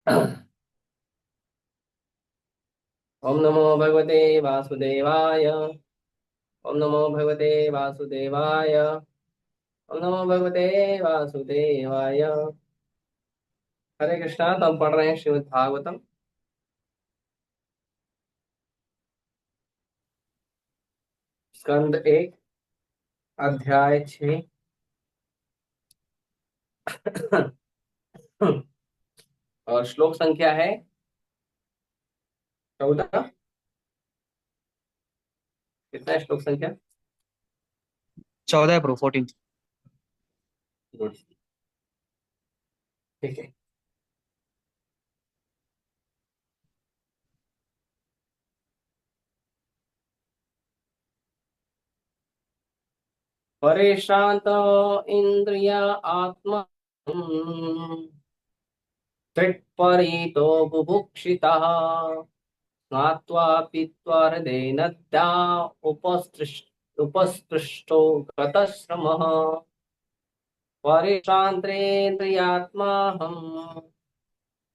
ओम नमो भगवते वासुदेवाय। ओम नमो भगवते वासुदेवाय। ओम नमो भगवते वासुदेवाय। हरे कृष्णा। तो हम पढ़ रहे हैं श्रीमद् भागवतम स्कंद एक अध्याय 6 और श्लोक संख्या है 14। कितना है श्लोक संख्या? 14 है ब्रो, 14। गुड। ठीक है। परेशांत इंद्रिया आत्मा त्रिपरीतो बुभुक्षितः स्नात्वा पीत्वा हृदयेनद्या उपस्पृष्टो गतश्रमः परिश्रान्तेन्द्रियात्माहम्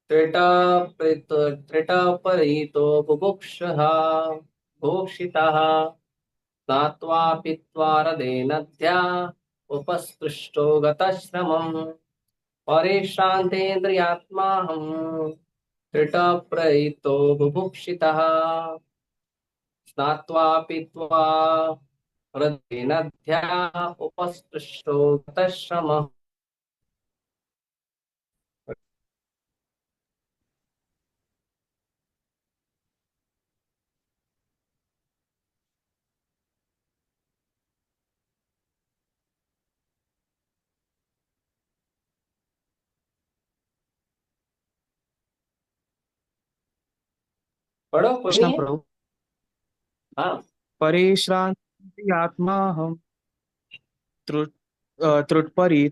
त्रिटपरितो बुभुक्षः बुभुक्षितः स्नात्वा पीत्वा हृदयेनद्या उपस्पृष्टो गतश्रमम् परिश्रान्तेन्द्रियात्माहम् त्रिटप्रयितो बुभुक्षितः स्नात्वा पीत्वा हृदयेनद्या उपस्पृष्टो गतश्रमः। पढ़ो, कोई कृष्ण नहीं है। प्रभु। हाँ। परिश्रांति आत्मा हम त्रुटपरी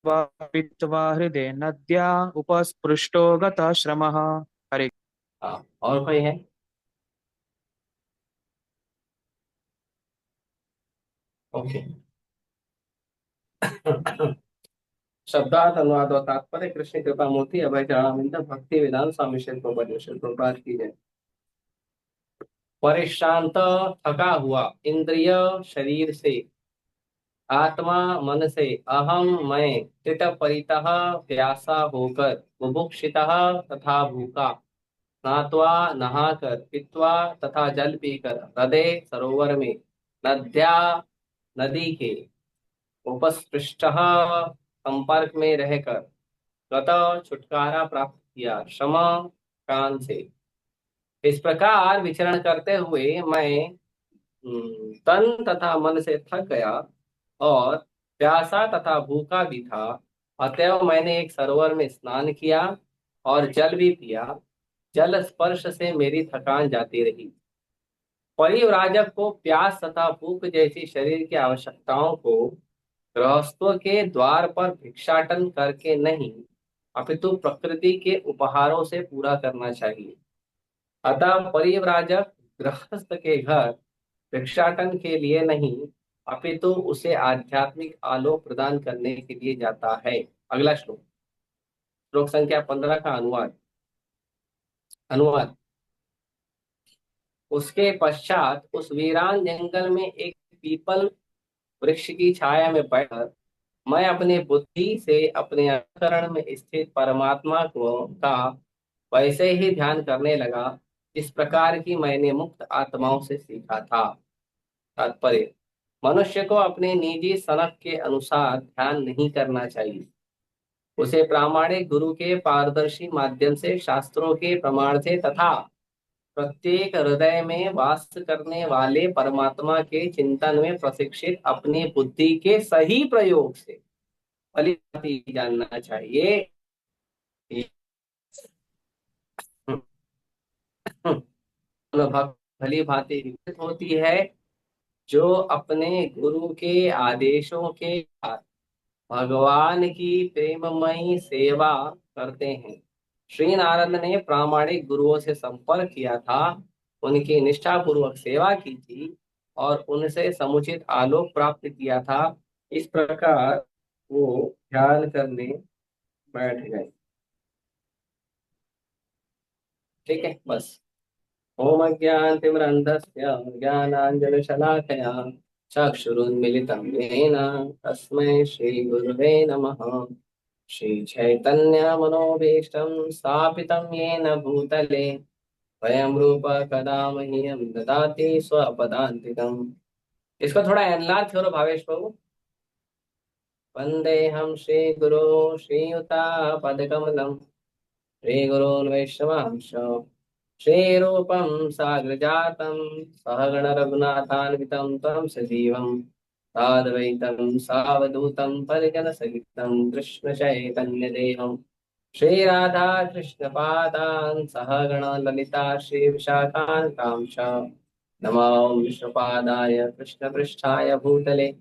पीत्वा हृदय नद्या उपस्पृष्टो गतः श्रमः। हरे। हाँ, और कोई है? ओके। शब्दार्थ अनुवाद और तात्पर्य। कृष्ण कृपा मूर्ति अभय चरणामिंद भक्ति वेदांत स्वामी श्री प्रभुपाद की जय। परेशांत, थका हुआ, इंद्रिय शरीर से, आत्मा मन से, अहम मैं, तित परितः प्यासा होकर, बुभुक्षितः तथा भूखा, स्नात्वा नहाकर, पीत्वा तथा जल पीकर, हृदय सरोवर में, नद्या नदी के, उपस्पृष्ट संपर्क में रहकर, गत छुटकारा प्राप्त किया, क्षमा कान से। इस प्रकार विचरण करते हुए मैं तन तथा मन से थक गया और प्यासा तथा भूखा भी था। अतएव मैंने एक सरोवर में स्नान किया और जल भी पिया। जल स्पर्श से मेरी थकान जाती रही। परिव्राजक को प्यास तथा भूख जैसी शरीर की आवश्यकताओं को गृहस्थों के द्वार पर भिक्षाटन करके नहीं, अपितु प्रकृति के उपहारों से पूरा करना चाहिए। अतः परिव्राजक गृहस्थ के घर भिक्षाटन के लिए नहीं, अपितु उसे आध्यात्मिक आलोक प्रदान करने के लिए जाता है। अगला श्लोक, श्लोक संख्या 15 का अनुवाद। उसके पश्चात उस वीरान जंगल में एक पीपल वृक्ष की छाया में बैठकर मैं अपने बुद्धि से अपने अंतःकरण में स्थित परमात्मा को का वैसे ही ध्यान करने लगा जिस प्रकार की मैंने मुक्त आत्माओं से सीखा था। तात्पर्य, मनुष्य को अपने निजी सनक के अनुसार ध्यान नहीं करना चाहिए। उसे प्रामाणिक गुरु के पारदर्शी माध्यम से, शास्त्रों के प्रमाण से तथा प्रत्येक हृदय में वास करने वाले परमात्मा के चिंतन में प्रशिक्षित अपनी बुद्धि के सही प्रयोग से भली भांति जानना चाहिए। भक्त भली भांति विकसित होती है जो अपने गुरु के आदेशों के साथ भगवान की प्रेममयी सेवा करते हैं। श्री नारद ने प्रामाणिक गुरुओं से संपर्क किया था, उनकी निष्ठापूर्वक सेवा की थी और उनसे समुचित आलोक प्राप्त किया था। इस प्रकार वो ध्यान करने बैठ गए। ठीक है बस। ओम अज्ञानतिमिरन्धस्य ज्ञानाञ्जनशलाकया चक्षुरुन्मिलितं येन तस्मै श्रीगुरुवे नमः। श्रीचैतन्यमनोभीष्टं स्थापितं येन भूतले स्वयं रूप कदा मह्यं ददाति स्वपदान्तिकम्। इसको थोड़ा एनलार्ज करो भावेश बाबू। वन्देऽहं श्रीगुरो श्रीयुतापदकमलं श्रीगुरोन् वैष्णवांश श्रीरूपं साग्रजातं सहगण रघुनाथान्वितं तं सजीवं साद्वैतं सावधूतं परिजनसहितं कृष्णचैतन्यदेहं श्रीराधा कृष्णपादान् सहगण ललिता श्रीविशाखान्तांश नमो विष्णुपादाय कृष्णपृष्ठाय भूतले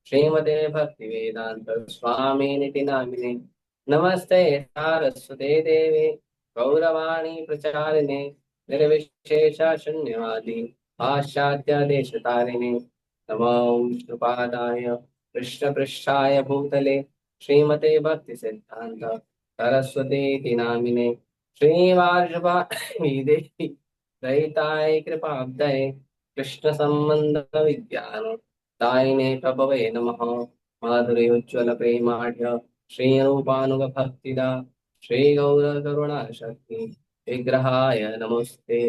श्रीमते भक्तिवेदांत स्वामिनिति नामिने नमस्ते सारस्वते देवे गौरवाणी प्रचारिणे निर्विशेष शून्यवादी पाश्चात्य देशतारिणे नमो विष्णुपादाय कृष्णपृष्ठाय भूतले श्रीमते भक्ति सिद्धांत सरस्वती नामिने श्रीवार्षभाई देवी दयिताय कृपाब्धये कृष्ण संबंध विज्ञान दायिने प्रभवे नमः। माधुर्योज्ज्वल प्रेमाढ्य श्रीरूपानुग भक्तिदा श्री गौर करुणा शक्ति विग्रहाय नमस्ते।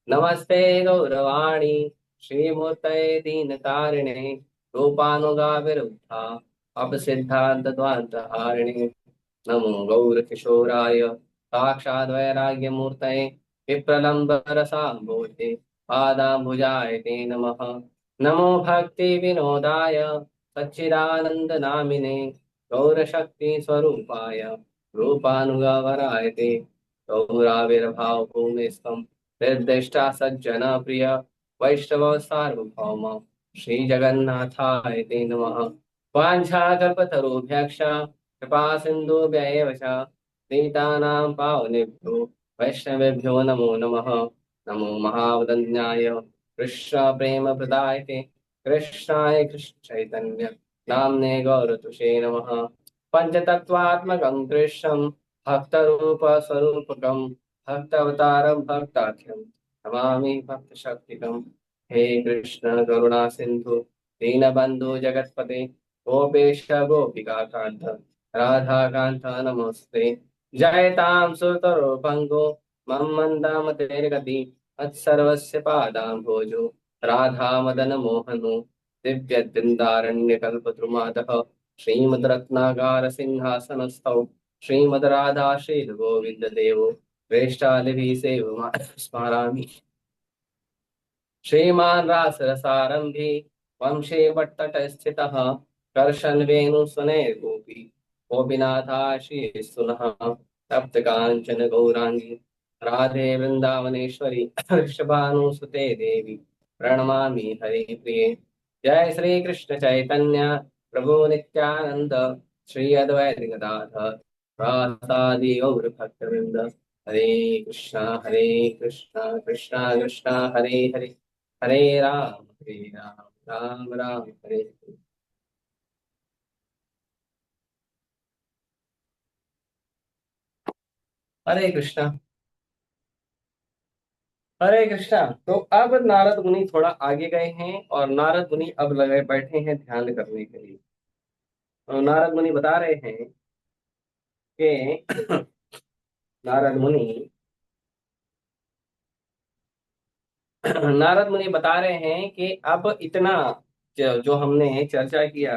नमस्ते गौरवाणी श्रीमूर्तये दीनतारिणे रूपानुगा विरुद्धा अब सिद्धांत द्वांत हारिणे नमो गौर किशोराय साक्षाद् वैराग्यमूर्तये विप्रलम्बरसाम्भूते पादाम्बुजाय ते नमः। नमो भक्ति विनोदाय सच्चिदानंद नामिने गौरशक्ति स्वरूपाय रूपानुगवराय ते गौराविर्भाव भूमिस्थं निर्दिष्टा सज्जन प्रिय वैष्णव सार्वभौम श्री जगन्नाथाय ते नमः। वाञ्छाकल्पतरुभ्यश्च कृपा सिन्धुभ्यैव च पतितानां पावनेभ्यो वैष्णवेभ्यो नमो नमः। नमो महावदन्याय कृष्ण प्रेम प्रदायते कृष्णाय कृष्ण चैतन्य नाम्ने गौरतुषे नमः। पंचतत्वात्मकं कृष्णं भक्तरूप स्वरूपकं भक्तावतारं भक्ताख्यं नमामि भक्तशक्तिकं। हे कृष्ण करुणा सिंधु दीनबंधु जगत्पते गोपेश गोपिका कांत राधा कांत नमस्ते। जयतां सुतरो भंगो मम मंदामते गति तत्सर्वस्य पादाम्भोजो राधा मदन मोहनो दिव्य कल्पद्रुमादः श्रीमद्रत्नागार सिंहासनस्थौ श्रीमद् राधा श्रील गोविंद देवो वेष्टालिभिः सेवमा स्मरामि। श्रीमान् रासरसारंभी वंशे भट्टटस्थितः कर्षन् वेणुसुनैर्गोपी गोपीनाथाश्रीस्तुनः तप्त काञ्चन गौरांगी राधे वृंदावनेश्वरी वृषभानुसुते देवी प्रणमामि हरि प्रिये। जय श्री कृष्ण चैतन्य प्रभु नित्यानंद श्री अद्वैत गदाधर रासादि गौर भक्तवृंद हरे कृष्णा कृष्णा कृष्णा हरे हरे हरे राम राम राम हरे हरे। हरे कृष्णा हरे कृष्णा। तो अब नारद मुनि थोड़ा आगे गए हैं और नारद मुनि अब लगे बैठे हैं ध्यान करने के लिए। तो नारद मुनि बता रहे हैं कि नारद मुनि नारद मुनि बता रहे हैं कि अब इतना जो हमने चर्चा किया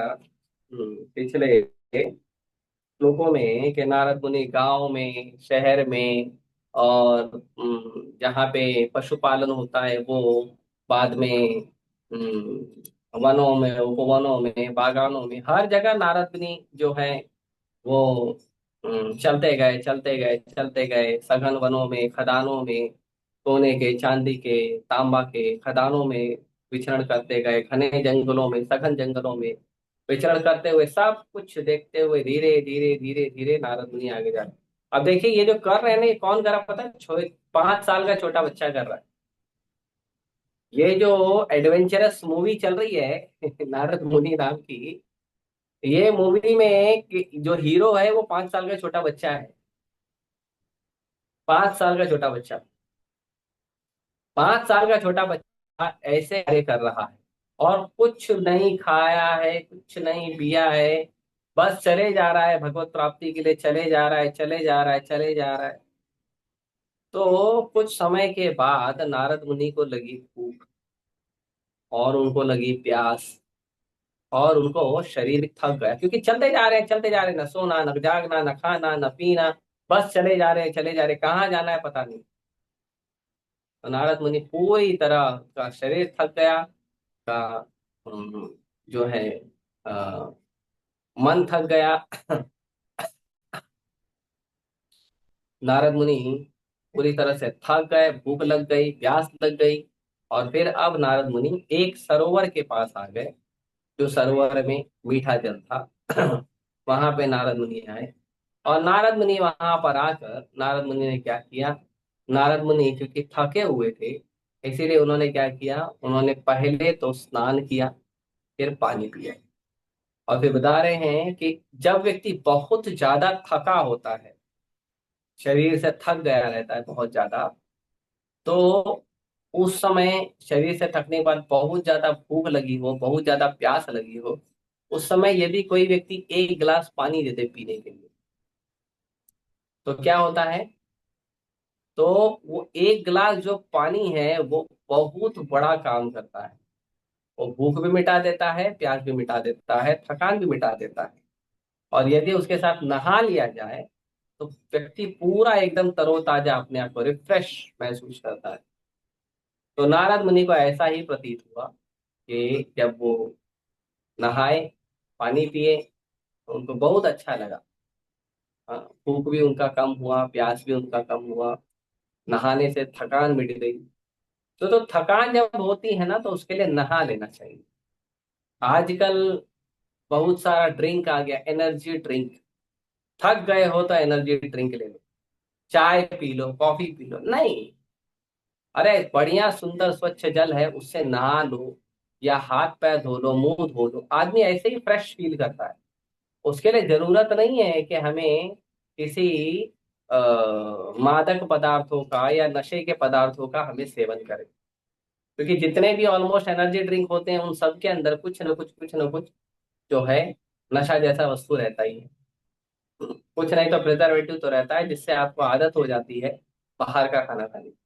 पिछले श्लोकों में कि नारद मुनि गांव में शहर में और जहाँ पे पशुपालन होता है वो बाद में वनों में उपवनों में बागानों में हर जगह नारद मुनि जो है वो चलते गए सघन वनों में खदानों में सोने के चांदी के तांबा के खदानों में विचरण करते गए घने जंगलों में सघन जंगलों में विचरण करते हुए सब कुछ देखते हुए धीरे धीरे धीरे धीरे नारद मुनि आगे जा रहे हैं। अब देखिए ये जो कर रहे हैं ना ये कौन कर रहा है पता है 5 साल का छोटा बच्चा कर रहा है। ये जो एडवेंचरस मूवी चल रही है नारद मुनि नाम की ये मूवी में जो हीरो है वो 5 साल का छोटा बच्चा है। 5 साल का छोटा बच्चा 5 साल का छोटा बच्चा ऐसे कार्य कर रहा है और कुछ नहीं खाया है, कुछ नहीं पिया है, बस चले जा रहा है, भगवत प्राप्ति के लिए चले जा रहा है, चले जा रहा है, चले जा रहा है। तो कुछ समय के बाद नारद मुनि को लगी भूख और उनको लगी प्यास और उनको शरीर थक गया, क्योंकि चलते जा रहे हैं, चलते जा रहे हैं, न सोना न जागना न खाना न पीना, बस चले जा रहे हैं, चले जा रहे हैं, कहाँ जाना है पता नहीं। तो नारद मुनि पूरी तरह का शरीर थक गया, का जो है अ, मन थक गया। नारद मुनि पूरी तरह से थक गए, भूख लग गई, प्यास लग गई। और फिर अब नारद मुनि एक सरोवर के पास आ गए, जो सरोवर में मीठा जल था। वहां पे नारद मुनि आए और नारद मुनि वहां पर आकर नारद मुनि ने क्या किया। नारद मुनि क्योंकि थके हुए थे, इसीलिए उन्होंने क्या किया, उन्होंने पहले तो स्नान किया, फिर पानी पिया। और फिर बता रहे हैं कि जब व्यक्ति बहुत ज्यादा थका होता है, शरीर से थक गया रहता है बहुत ज्यादा, तो उस समय शरीर से थकने के बाद बहुत ज्यादा भूख लगी हो, बहुत ज्यादा प्यास लगी हो, उस समय यदि कोई व्यक्ति एक गिलास पानी दे दे पीने के लिए, तो क्या होता है, तो वो एक गिलास जो पानी है वो बहुत बड़ा काम करता है। वो भूख भी मिटा देता है, प्यास भी मिटा देता है, थकान भी मिटा देता है। और यदि उसके साथ नहा लिया जाए तो व्यक्ति पूरा एकदम तरोताजा, अपने आप को रिफ्रेश महसूस करता है। तो नारद मुनि को ऐसा ही प्रतीत हुआ कि जब वो नहाए, पानी पिए, तो उनको बहुत अच्छा लगा। हाँ, भूख भी उनका कम हुआ, प्यास भी उनका कम हुआ, नहाने से थकान मिट गई। तो थकान जब होती है ना, तो उसके लिए नहा लेना चाहिए। आजकल बहुत सारा ड्रिंक आ गया, एनर्जी ड्रिंक। थक गए हो तो एनर्जी ड्रिंक ले लो, चाय P low, coffee P low, नहीं। अरे बढ़िया सुंदर स्वच्छ जल है, उससे नहा लो, या हाथ पैर धो लो, मुंह धो लो, आदमी ऐसे ही फ्रेश फील करता है। उसके लिए जरूरत नहीं है कि हमें किसी आ, मादक पदार्थों का या नशे के पदार्थों का हमें सेवन करें। क्योंकि जितने भी ऑलमोस्ट एनर्जी ड्रिंक होते हैं, उन सब के अंदर कुछ न कुछ जो है नशा जैसा वस्तु रहता ही है। कुछ नहीं तो प्रिजर्वेटिव तो रहता है, जिससे आपको आदत हो जाती है बाहर का खाना खाने की।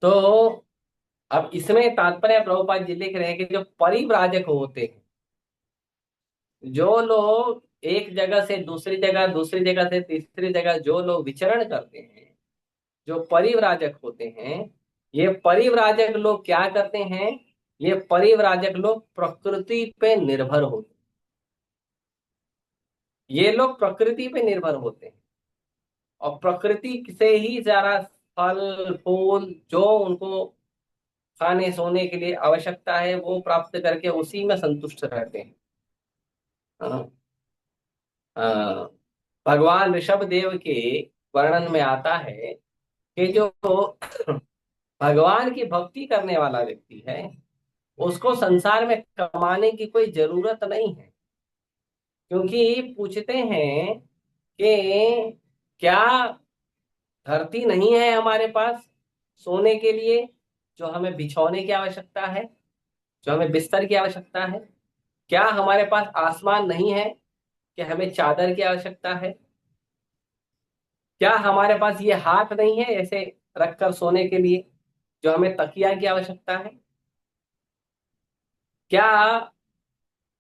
तो अब इसमें तात्पर्य प्रभुपाद जी लिख रहे हैं कि जो परिव्राजक होते हैं, जो लोग एक जगह से दूसरी जगह, दूसरी जगह से तीसरी जगह जो लोग विचरण करते हैं, जो परिव्राजक होते हैं, ये परिव्राजक लोग क्या करते हैं, ये परिव्राजक लोग प्रकृति पे निर्भर होते हैं। ये लोग प्रकृति पे निर्भर होते हैं और प्रकृति से ही सारा फल फूल जो उनको खाने सोने के लिए आवश्यकता है वो प्राप्त करके उसी में संतुष्ट रहते हैं। हाँ, हाँ। भगवान ऋषभ देव के वर्णन में आता है कि जो भगवान की भक्ति करने वाला व्यक्ति है, उसको संसार में कमाने की कोई जरूरत नहीं है। क्योंकि पूछते हैं कि क्या धरती नहीं है हमारे पास सोने के लिए, जो हमें बिछौने की आवश्यकता है, जो हमें बिस्तर की आवश्यकता है? क्या हमारे पास आसमान नहीं है कि हमें चादर की आवश्यकता है? क्या हमारे पास ये हाथ नहीं है ऐसे रखकर सोने के लिए, जो हमें तकिया की आवश्यकता है? क्या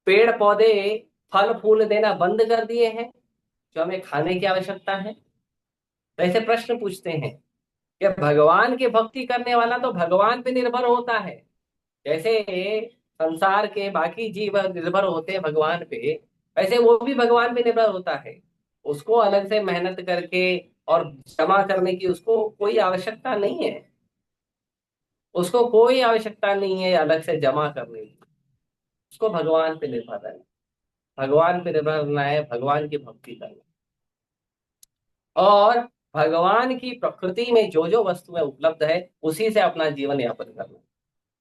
पेड़ पौधे फल फूल देना बंद कर दिए हैं, जो हमें खाने की आवश्यकता है? तो ऐसे प्रश्न पूछते हैं कि भगवान की भक्ति करने वाला तो भगवान पे निर्भर होता है। जैसे संसार के बाकी जीव निर्भर होते हैं भगवान पे, वैसे वो भी भगवान पे निर्भर होता है। उसको अलग से मेहनत करके और जमा करने की उसको कोई आवश्यकता नहीं है। उसको कोई आवश्यकता नहीं है अलग से जमा करने की। उसको भगवान पे निर्भर है, भगवान पे निर्भर रहना है, भगवान की भक्ति करना। और भगवान की प्रकृति में जो जो वस्तुएं उपलब्ध है उसी से अपना जीवन यापन करना।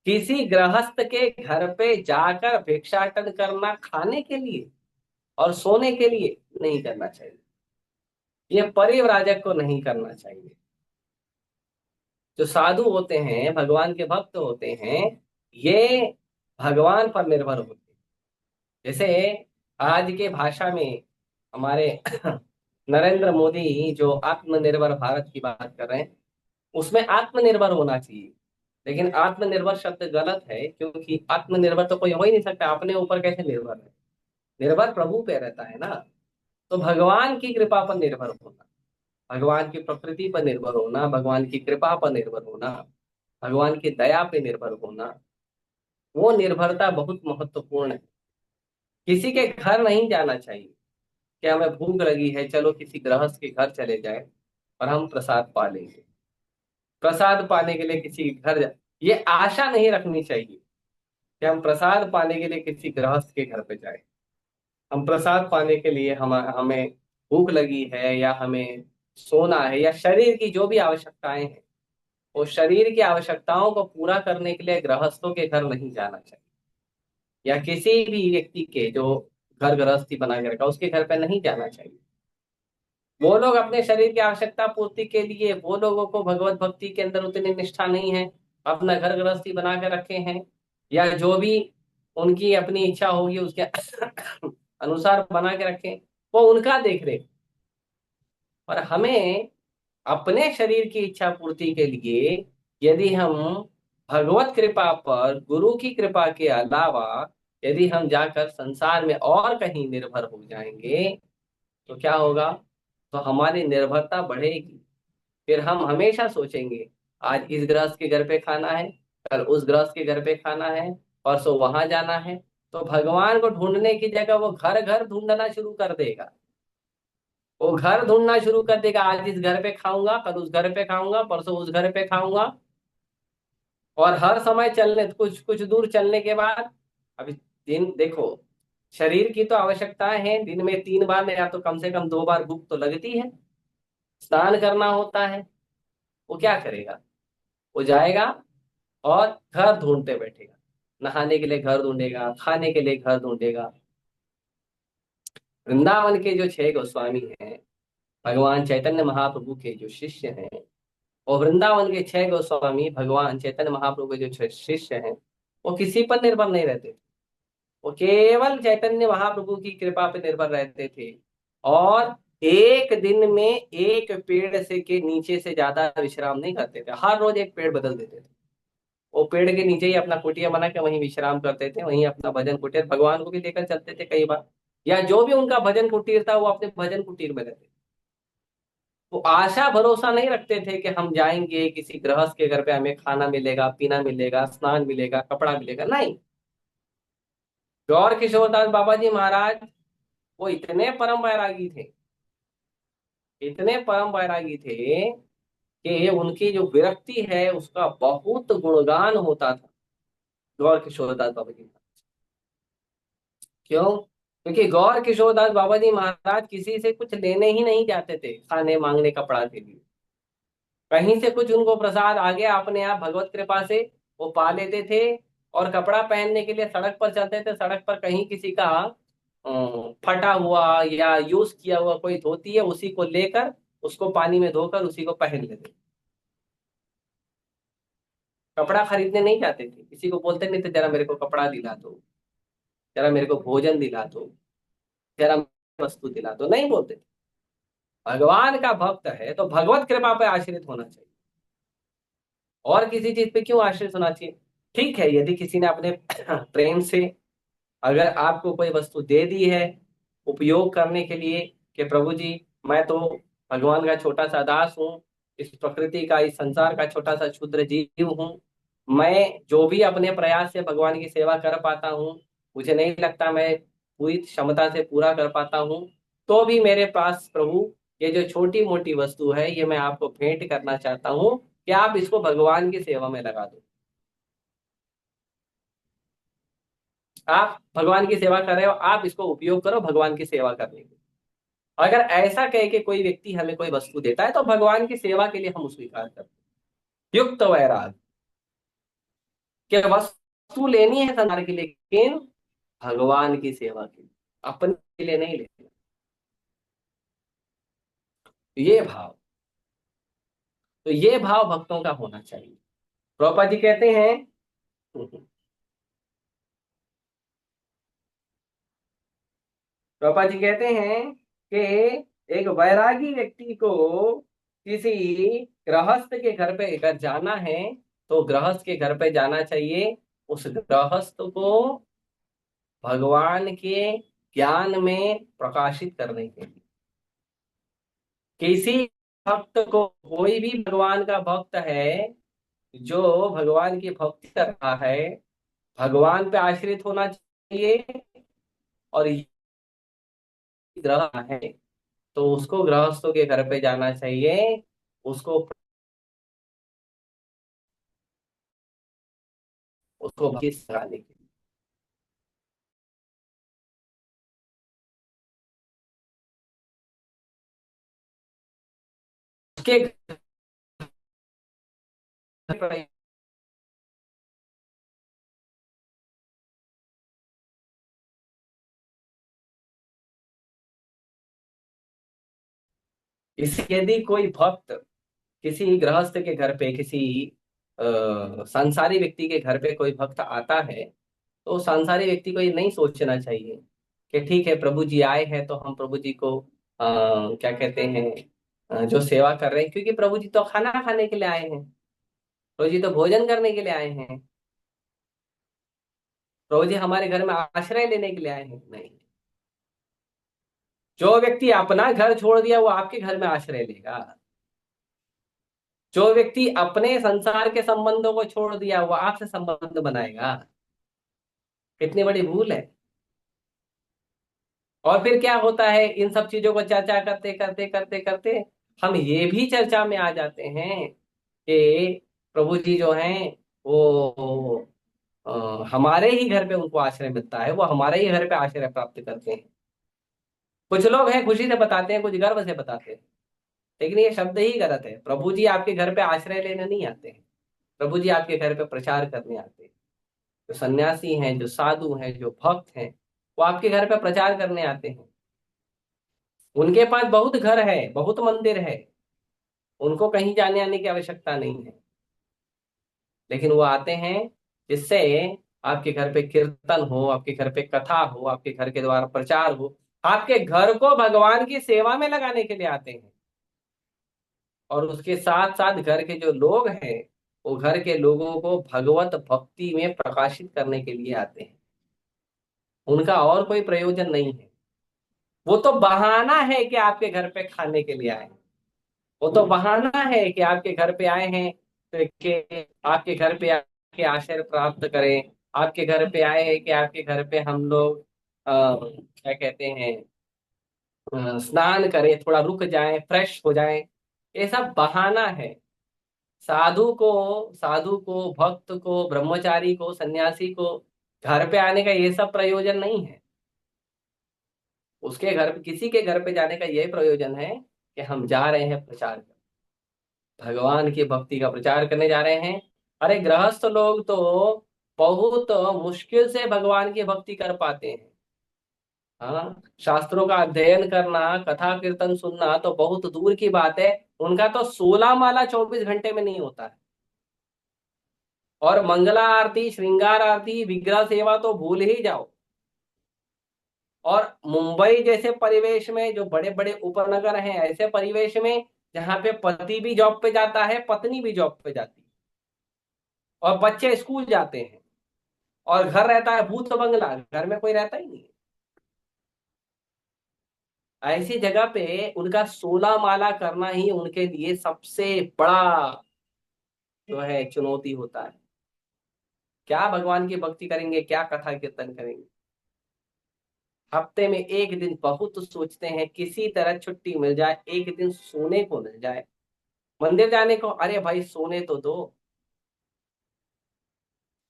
किसी गृहस्थ के घर पे जाकर भिक्षाटन करना खाने के लिए और सोने के लिए नहीं करना चाहिए। ये परिव्राजक को नहीं करना चाहिए। जो साधु होते हैं, भगवान के भक्त होते हैं, ये भगवान पर निर्भर होते हैं। जैसे आज के भाषा में हमारे नरेंद्र मोदी जो आत्मनिर्भर भारत की बात कर रहे हैं, उसमें आत्मनिर्भर होना चाहिए। लेकिन आत्मनिर्भर शब्द गलत है, क्योंकि आत्मनिर्भर तो कोई हो ही नहीं सकता, अपने ऊपर कैसे निर्भर है? निर्भर प्रभु पे रहता है ना। तो भगवान की कृपा पर निर्भर होना, भगवान की प्रकृति पर निर्भर होना, भगवान की कृपा पर निर्भर होना, भगवान की दया पे निर्भर होना, वो निर्भरता बहुत महत्वपूर्ण है। किसी के घर नहीं जाना चाहिए कि हमें भूख लगी है, चलो किसी गृहस्थ के घर चले जाए और हम प्रसाद पा लेंगे। प्रसाद पाने के लिए किसी के घर ये आशा नहीं रखनी चाहिए कि हम प्रसाद पाने के लिए किसी गृहस्थ के घर पे जाए। हम प्रसाद पाने के लिए हमें भूख लगी है, या हमें सोना है, या शरीर की जो भी आवश्यकताएं हैं, वो शरीर की आवश्यकताओं को पूरा करने के लिए गृहस्थों के घर नहीं जाना चाहिए, या किसी भी व्यक्ति के जो घर गृहस्थी बना के रखा उसके घर पे नहीं जाना चाहिए। वो लोग अपने शरीर की आवश्यकता पूर्ति के लिए, वो लोगों को भगवत भक्ति के अंदर उतनी निष्ठा नहीं है, अपना घर गृहस्थी बना के रखे हैं, या जो भी उनकी अपनी इच्छा होगी उसके अनुसार बना के रखें, वो उनका देख रहे। और हमें अपने शरीर की इच्छा पूर्ति के लिए, यदि हम भगवत कृपा पर, गुरु की कृपा के अलावा यदि हम जाकर संसार में और कहीं निर्भर हो जाएंगे, तो क्या होगा? तो हमारी निर्भरता बढ़ेगी। फिर हम हमेशा सोचेंगे, आज इस गृहस्थ के घर पे खाना है, कल उस गृहस्थ के घर पे खाना है, परसों वहां जाना है। तो भगवान को ढूंढने की जगह वो घर घर ढूंढना शुरू कर देगा। वो घर ढूंढना शुरू कर देगा, आज इस घर पे खाऊंगा, कल उस घर पे खाऊंगा, परसों उस घर पे खाऊंगा। और हर समय चलने, कुछ कुछ दूर चलने के बाद, अभी दिन देखो, शरीर की तो आवश्यकताएं हैं, दिन में 3 बार या तो कम से कम 2 बार भूख तो लगती है, स्नान करना होता है। वो क्या करेगा? वो जाएगा और घर ढूंढते बैठेगा, नहाने के लिए घर ढूंढेगा, खाने के लिए घर ढूंढेगा। वृंदावन के जो 6 गोस्वामी हैं, भगवान चैतन्य महाप्रभु के जो शिष्य हैं, और वृंदावन के 6 गोस्वामी भगवान चैतन्य महाप्रभु के जो शिष्य हैं, वो किसी पर निर्भर नहीं रहते थे। वो केवल चैतन्य महाप्रभु की कृपा पर निर्भर रहते थे। और एक दिन में एक पेड़ से के नीचे से ज्यादा विश्राम नहीं करते थे, हर रोज एक पेड़ बदल देते थे। वो पेड़ के नीचे ही अपना कुटिया बना के वहीं विश्राम करते थे, वहीं अपना भजन कुटीर, भगवान को भी लेकर चलते थे कई बार, या जो भी उनका भजन कुटीर था वो अपने भजन कुटीर में रहते। वो आशा भरोसा नहीं रखते थे कि हम जाएंगे किसी गृहस्थ के घर पे, हमें खाना मिलेगा, पीना मिलेगा, स्नान मिलेगा, कपड़ा मिलेगा, नहीं। गौर किशोरदास बाबा जी महाराज, वो इतने परम वैरागी थे, इतने परम वैरागी थे कि उनकी जो विरक्ति है उसका बहुत गुणगान होता था। गौर किशोरदास बाबा जी, क्यों? क्योंकि गौर किशोरदास बाबा जी महाराज किसी से कुछ लेने ही नहीं जाते थे, खाने मांगने कपड़ा के लिए। कहीं से कुछ उनको प्रसाद आ गया, अपने आप भगवत कृपा से वो पा लेते थे। और कपड़ा पहनने के लिए सड़क पर चलते थे, सड़क पर कहीं किसी का फटा हुआ या यूज किया हुआ कोई धोती है, उसी को लेकर, उसको पानी में धोकर उसी को पहन लेते। कपड़ा खरीदने नहीं जाते थे, किसी को बोलते नहीं थे जरा मेरे को कपड़ा दिला दो, जरा मेरे को भोजन दिला दो, जरा वस्तु दिला दो, नहीं बोलते थे। भगवान का भक्त है तो भगवत कृपा पे आश्रित होना चाहिए, और किसी चीज पे क्यों आश्रित होना चाहिए? ठीक है, यदि किसी ने अपने प्रेम से अगर आपको कोई वस्तु दे दी है उपयोग करने के लिए, कि प्रभु जी मैं तो भगवान का छोटा सा दास हूँ, इस प्रकृति का, इस संसार का छोटा सा क्षुद्र जीव हूँ, मैं जो भी अपने प्रयास से भगवान की सेवा कर पाता हूँ, मुझे नहीं लगता मैं पूरी क्षमता से पूरा कर पाता हूँ, तो भी मेरे पास प्रभु ये जो छोटी मोटी वस्तु है ये मैं आपको भेंट करना चाहता हूँ, कि आप इसको भगवान की सेवा में लगा दो। आप भगवान की सेवा कर रहे हो, आप इसको उपयोग करो भगवान की सेवा करने के लिए। अगर ऐसा कहे कि कोई व्यक्ति हमें कोई वस्तु देता है तो भगवान की सेवा के लिए हम स्वीकार करते हैं। युक्त वैराग, कि वस्तु लेनी है संसार के लिए, लेकिन भगवान की सेवा के लिए, अपने के लिए नहीं लेना। ये भाव। तो ये भाव भक्तों का होना चाहिए। प्रभुपाद जी कहते हैं प्रभुपाद जी कहते हैं कि एक वैरागी व्यक्ति को किसी गृहस्थ के घर पे अगर जाना है तो गृहस्थ के घर पे जाना चाहिए, उस गृहस्थ को भगवान के ज्ञान में प्रकाशित करने के लिए। किसी भक्त को, कोई भी भगवान का भक्त है जो भगवान की भक्ति कर रहा है, भगवान पे आश्रित होना चाहिए। और ये ग्रह है तो उसको गृहस्थों के घर पे जाना चाहिए, उसको उसको भक्ति सिखाने के लिए। उसके घर पे यदि कोई भक्त किसी गृहस्थ के घर पे, किसी संसारी व्यक्ति के घर पे कोई भक्त आता है, तो संसारी व्यक्ति को ये नहीं सोचना चाहिए कि ठीक है प्रभु जी आए हैं तो हम प्रभु जी को क्या कहते हैं, जो सेवा कर रहे हैं, क्योंकि प्रभु जी तो खाना खाने के लिए आए हैं, प्रभु जी तो भोजन करने के लिए आए हैं, प्रभु जी हमारे घर में आश्रय लेने के लिए आए हैं। नहीं, जो व्यक्ति अपना घर छोड़ दिया वो आपके घर में आश्रय लेगा। जो व्यक्ति अपने संसार के संबंधों को छोड़ दिया वो आपसे संबंध बनाएगा। कितनी बड़ी भूल है। और फिर क्या होता है, इन सब चीजों को चर्चा करते करते करते करते हम ये भी चर्चा में आ जाते हैं कि प्रभु जी जो हैं वो हमारे ही घर पे उनको आश्रय मिलता है, वो हमारे ही घर पे आश्रय प्राप्त करते हैं। कुछ लोग हैं खुशी से बताते हैं, कुछ गर्व से बताते हैं, लेकिन ये शब्द ही गलत है। प्रभु जी आपके घर पे आश्रय लेने नहीं आते हैं, प्रभु जी आपके घर पे प्रचार करने आते हैं। जो सन्यासी हैं, जो साधु हैं, जो भक्त हैं, वो आपके घर पे प्रचार करने आते हैं। उनके पास बहुत घर है, बहुत मंदिर है, उनको कहीं जाने आने की आवश्यकता नहीं है, लेकिन वो आते हैं जिससे आपके घर पे कीर्तन हो, आपके घर पे कथा हो, आपके घर के द्वारा प्रचार हो, आपके घर को भगवान की सेवा में लगाने के लिए आते हैं। और उसके साथ साथ घर के जो लोग हैं वो घर के लोगों को भगवत भक्ति में प्रकाशित करने के लिए आते हैं। उनका और कोई प्रयोजन नहीं है। वो तो बहाना है कि आपके घर पे खाने के लिए आए हैं। वो तो बहाना है कि आपके घर पे आए हैं तो कि आपके घर पे आके आश्रय प्राप्त करें। आपके घर पे आए हैं कि आपके घर पे हम लोग क्या कहते हैं, स्नान करें, थोड़ा रुक जाएं, फ्रेश हो जाएं। ये सब बहाना है। साधु को भक्त को, ब्रह्मचारी को, सन्यासी को घर पे आने का ये सब प्रयोजन नहीं है। उसके घर पे, किसी के घर पे जाने का यही प्रयोजन है कि हम जा रहे हैं प्रचार कर, भगवान की भक्ति का प्रचार करने जा रहे हैं। अरे गृहस्थ लोग तो बहुत मुश्किल से भगवान की भक्ति कर पाते हैं। हाँ, शास्त्रों का अध्ययन करना, कथा कीर्तन सुनना तो बहुत दूर की बात है। उनका तो 16 माला 24 घंटे में नहीं होता है। और मंगला आरती, श्रृंगार आरती, विग्रह सेवा तो भूल ही जाओ। और मुंबई जैसे परिवेश में, जो बड़े बड़े उपनगर हैं, ऐसे परिवेश में जहाँ पे पति भी जॉब पे जाता है, पत्नी भी जॉब पे जाती है, और बच्चे स्कूल जाते हैं, और घर रहता है भूत बंगला, घर में कोई रहता ही नहीं है। ऐसी जगह पे उनका 16 माला करना ही उनके लिए सबसे बड़ा जो है चुनौती होता है। क्या भगवान की भक्ति करेंगे, क्या कथा कीर्तन करेंगे। हफ्ते में एक दिन बहुत सोचते हैं किसी तरह छुट्टी मिल जाए, एक दिन सोने को मिल जाए, मंदिर जाने को। अरे भाई सोने तो दो।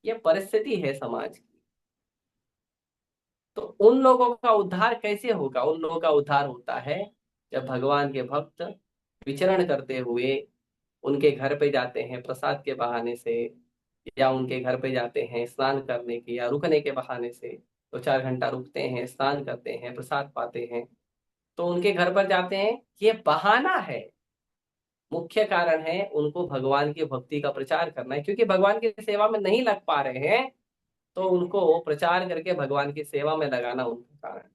ये परिस्थिति है समाज की। तो उन लोगों का उद्धार कैसे होगा? उन लोगों का उद्धार होता है जब भगवान के भक्त विचरण करते हुए उनके घर पे जाते हैं प्रसाद के बहाने से, या उनके घर पे जाते हैं स्नान करने के या रुकने के बहाने से, 2-4 घंटा रुकते हैं, स्नान करते हैं, प्रसाद पाते हैं, तो उनके घर पर जाते हैं। ये बहाना है। मुख्य कारण है उनको भगवान की भक्ति का प्रचार करना है, क्योंकि भगवान की सेवा में नहीं लग पा रहे हैं, तो उनको प्रचार करके भगवान की सेवा में लगाना उनका कारण,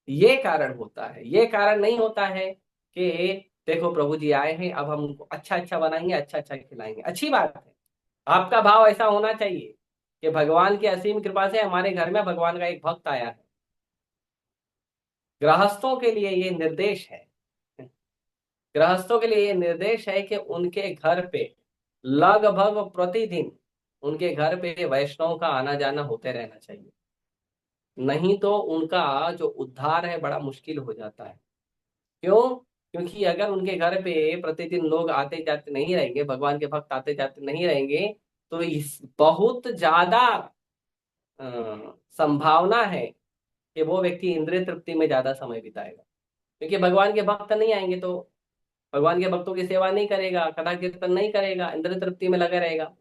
ये कारण होता है। ये कारण नहीं होता है कि देखो प्रभु जी आए हैं, अब हम उनको अच्छा अच्छा बनाएंगे, अच्छा अच्छा खिलाएंगे। अच्छी बात है, आपका भाव ऐसा होना चाहिए कि भगवान की असीम कृपा से हमारे घर में भगवान का एक भक्त आया है। गृहस्थों के लिए ये निर्देश है, गृहस्थों के लिए ये निर्देश है कि उनके घर पे लगभग प्रतिदिन उनके घर पे वैष्णव का आना जाना होते रहना चाहिए। नहीं तो उनका जो उद्धार है बड़ा मुश्किल हो जाता है। क्यों? क्योंकि अगर उनके घर पे प्रतिदिन लोग आते जाते नहीं रहेंगे, भगवान के भक्त आते जाते नहीं रहेंगे, तो इस बहुत ज्यादा संभावना है कि वो व्यक्ति इंद्रिय तृप्ति में ज्यादा समय बिताएगा। क्योंकि भगवान के भक्त नहीं आएंगे तो भगवान के भक्तों की सेवा नहीं करेगा, कथा कीर्तन नहीं करेगा, इंद्रिय तृप्ति में लगा रहेगा।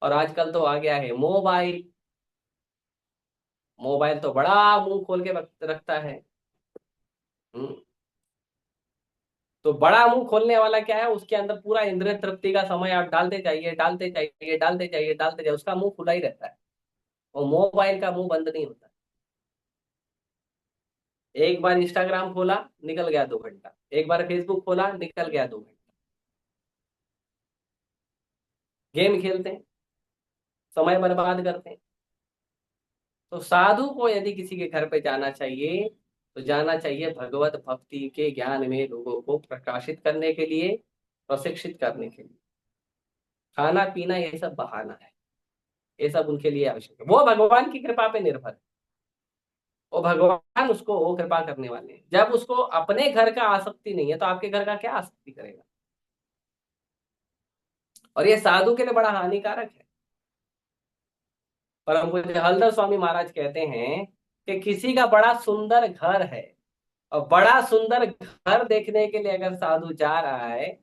और आजकल तो आ गया है मोबाइल। मोबाइल तो बड़ा मुंह खोल के रखता है। हम्म, तो बड़ा मुंह खोलने वाला क्या है, उसके अंदर पूरा इंद्रिय तृप्ति का समय आप डालते जाइए, डालते जाइए, डालते जाइए, डालते जाइए, उसका मुंह खुला ही रहता है। और मोबाइल का मुंह बंद नहीं होता। एक बार इंस्टाग्राम खोला, निकल गया 2 घंटा। एक बार फेसबुक खोला, निकल गया 2 घंटा। गेम खेलते हैं, समय बर्बाद करते हैं। तो साधु को यदि किसी के घर पे जाना चाहिए, तो जाना चाहिए भगवत भक्ति के ज्ञान में लोगों को प्रकाशित करने के लिए, प्रशिक्षित करने के लिए। खाना पीना ये सब बहाना है, ये सब उनके लिए आवश्यक है। वो भगवान की कृपा पे निर्भर है। वो भगवान उसको वो कृपा करने वाले हैं। जब उसको अपने घर का आसक्ति नहीं है, तो आपके घर का क्या आसक्ति करेगा? और ये साधु के लिए बड़ा हानिकारक है। परम पूज्य हलधर स्वामी महाराज कहते हैं कि किसी का बड़ा सुंदर घर है, और बड़ा सुंदर घर देखने के लिए अगर साधु जा रहा है,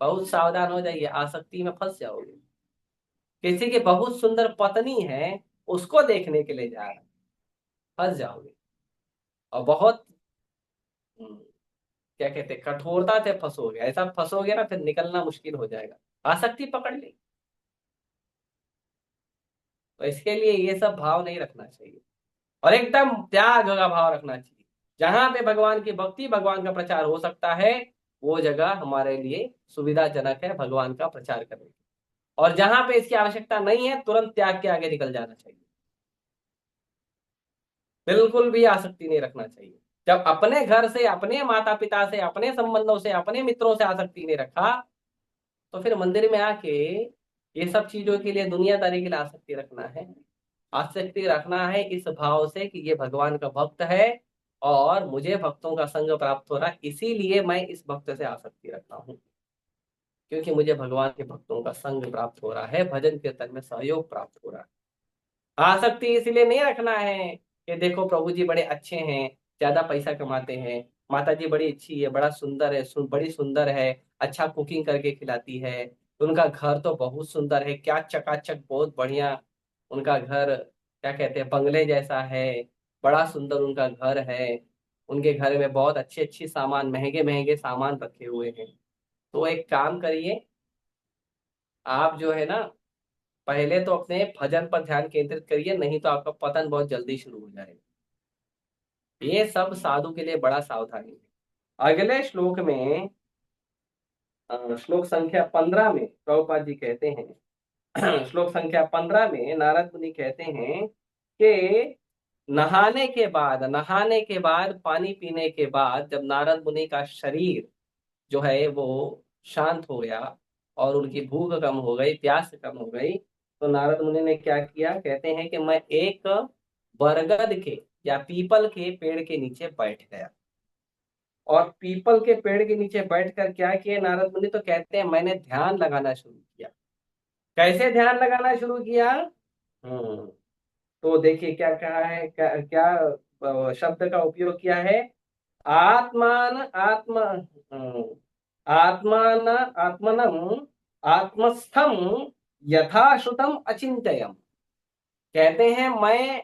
बहुत सावधान हो जाइए, आसक्ति में फंस जाओगे। किसी की बहुत सुंदर पत्नी है, उसको देखने के लिए जा रहा है, फंस जाओगे। और बहुत क्या कहते हैं, कठोरता से फंसोगे। ऐसा फंसोगे ना, फिर निकलना मुश्किल हो जाएगा, आसक्ति पकड़ ले। तो इसके लिए ये सब भाव नहीं रखना चाहिए, और एकदम त्याग का भाव रखना चाहिए। जहां पे भगवान की भक्ति, भगवान का प्रचार हो सकता है, वो जगह हमारे लिए सुविधाजनक है भगवान का प्रचार करने की। और जहां पे इसकी आवश्यकता नहीं है, तुरंत त्याग के आगे निकल जाना चाहिए। बिल्कुल भी आसक्ति नहीं रखना चाहिए। जब अपने घर से, अपने माता पिता से, अपने संबंधों से, अपने मित्रों से आसक्ति नहीं रखा, तो फिर मंदिर में आके ये सब चीजों के लिए, दुनियादारी के लिए आसक्ति रखना है। आसक्ति रखना है इस भाव से कि ये भगवान का भक्त है, और मुझे भक्तों का संग प्राप्त हो रहा है, इसीलिए मैं इस भक्त से आसक्ति रखता हूँ। क्योंकि मुझे भगवान के भक्तों का संग प्राप्त हो रहा है, भजन कीर्तन में सहयोग प्राप्त हो रहा है। आसक्ति इसलिए नहीं रखना है कि देखो प्रभु जी बड़े अच्छे हैं, ज्यादा पैसा कमाते हैं, माता जी बड़ी अच्छी है, बड़ा सुंदर है, बड़ी सुंदर है, अच्छा कुकिंग करके खिलाती है, उनका घर तो बहुत सुंदर है, क्या चकाचक, बहुत बढ़िया उनका घर, क्या कहते हैं, बंगले जैसा है, बड़ा सुंदर उनका घर है, उनके घर में बहुत अच्छे अच्छे सामान, महंगे महंगे सामान रखे हुए हैं। तो एक काम करिए, आप जो है ना, पहले तो अपने भजन पर ध्यान केंद्रित करिए, नहीं तो आपका पतन बहुत जल्दी शुरू हो जाएगा। ये सब साधु के लिए बड़ा सावधानी है। अगले श्लोक में, श्लोक संख्या 15 में प्रभुपाद जी कहते हैं श्लोक संख्या 15 में नारद मुनि कहते हैं कि नहाने के बाद, पानी पीने के बाद, जब नारद मुनि का शरीर जो है वो शांत हो गया, और उनकी भूख कम हो गई, प्यास कम हो गई, तो नारद मुनि ने क्या किया, कहते हैं कि मैं एक बरगद के या पीपल के पेड़ के नीचे बैठ गया। और पीपल के पेड़ के नीचे बैठकर क्या किया नारद मुनि, तो कहते हैं मैंने ध्यान लगाना शुरू किया। कैसे ध्यान लगाना शुरू किया? हम्म तो देखिए क्या कहा है, क्या शब्द का उपयोग किया है। आत्मान आत्म आत्मान आत्मनम आत्मस्थम यथाश्रुतम अचिंत्ययम। कहते हैं मैं